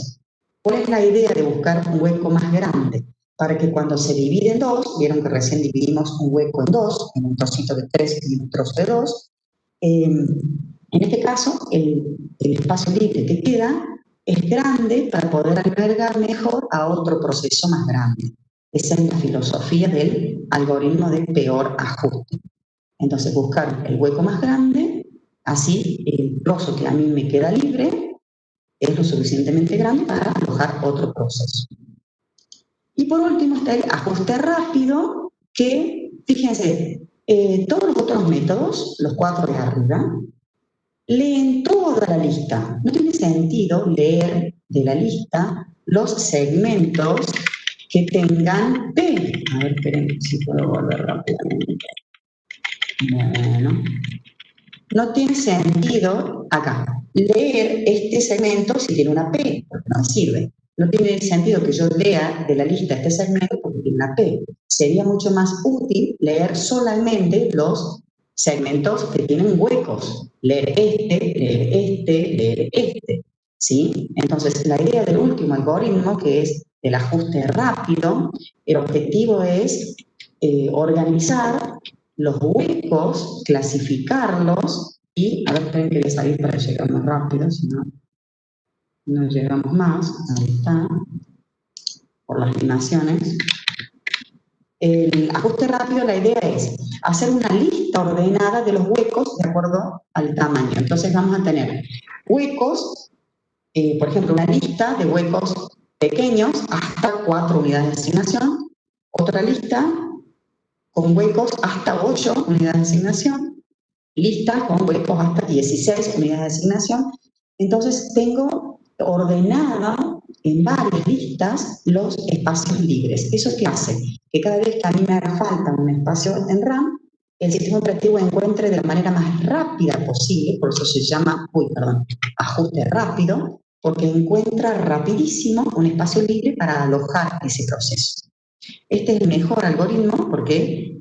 ¿Cuál es la idea de buscar un hueco más grande? Para que cuando se divide en dos, vieron que recién dividimos un hueco en dos, en un trocito de 3 y un trozo de 2, en este caso el espacio libre que queda es grande para poder albergar mejor a otro proceso más grande. Esa es la filosofía del algoritmo de peor ajuste. Entonces buscar el hueco más grande, así el trozo que a mí me queda libre es lo suficientemente grande para alojar otro proceso. Y por último está el ajuste rápido, que, fíjense, todos los otros métodos, los 4 de arriba, leen toda la lista. No tiene sentido leer de la lista los segmentos que tengan P. A ver, esperen si puedo volver rápidamente. Bueno, no tiene sentido acá leer este segmento si tiene una P, porque no me sirve. No tiene sentido que yo lea de la lista este segmento porque tiene una P. Sería mucho más útil leer solamente los segmentos que tienen huecos. Leer este, ¿sí? Entonces, la idea del último algoritmo, que es el ajuste rápido, el objetivo es organizar los huecos, clasificarlos y, a ver, esperen que voy a salir para llegar más rápido, si no, no llegamos más. Ahí está. por las animaciones. El ajuste rápido, la idea es hacer una lista ordenada de los huecos de acuerdo al tamaño. Entonces vamos a tener huecos, por ejemplo, una lista de huecos pequeños hasta 4 unidades de asignación, otra lista con huecos hasta 8 unidades de asignación, lista con huecos hasta 16 unidades de asignación. Entonces tengo ordenada en varias listas los espacios libres. ¿Eso qué hace? Que cada vez que a mí me haga falta un espacio en RAM, el sistema operativo encuentre de la manera más rápida posible, por eso se llama, ajuste rápido, porque encuentra rapidísimo un espacio libre para alojar ese proceso. Este es el mejor algoritmo porque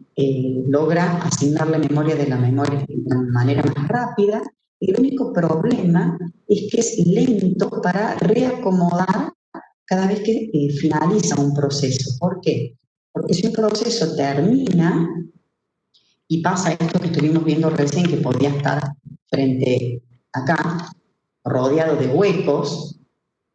logra asignarle memoria de la manera más rápida. El único problema es que es lento para reacomodar cada vez que finaliza un proceso. ¿Por qué? Porque si un proceso termina y pasa esto que estuvimos viendo recién, que podía estar frente acá, rodeado de huecos,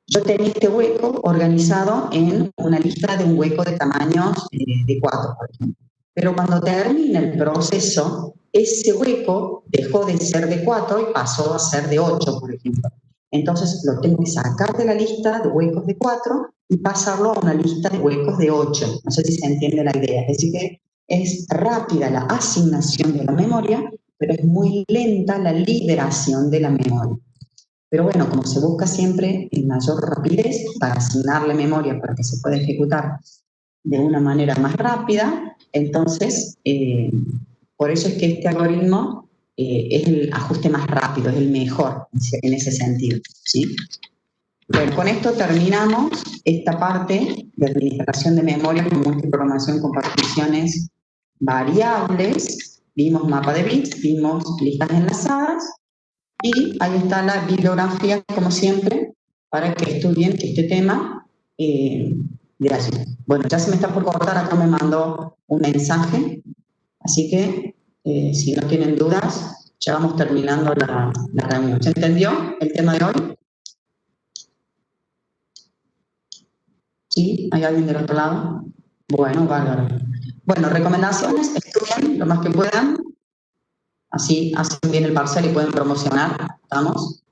yo tenía este hueco organizado en una lista de un hueco de tamaños de 4, por ejemplo. Pero cuando termina el proceso, ese hueco dejó de ser de 4 y pasó a ser de 8, por ejemplo. Entonces lo tengo que sacar de la lista de huecos de 4 y pasarlo a una lista de huecos de 8. No sé si se entiende la idea. Es decir, que es rápida la asignación de la memoria, pero es muy lenta la liberación de la memoria. Pero bueno, como se busca siempre en mayor rapidez para asignarle memoria para que se pueda ejecutar de una manera más rápida, entonces, por eso es que este algoritmo es el ajuste más rápido, es el mejor en ese sentido, ¿sí? Bueno, con esto terminamos esta parte de administración de memoria con multiprogramación con particiones variables. Vimos mapa de bits, vimos listas enlazadas y ahí está la bibliografía, como siempre, para que estudien este tema de allí. Bueno, ya se me está por cortar, acá me mandó un mensaje, así que si no tienen dudas, ya vamos terminando la reunión. ¿Se entendió el tema de hoy? ¿Sí? ¿Hay alguien del otro lado? Bueno, bárbaro. Bueno, recomendaciones, estudien lo más que puedan, así hacen bien el parcial y pueden promocionar, ¿estamos?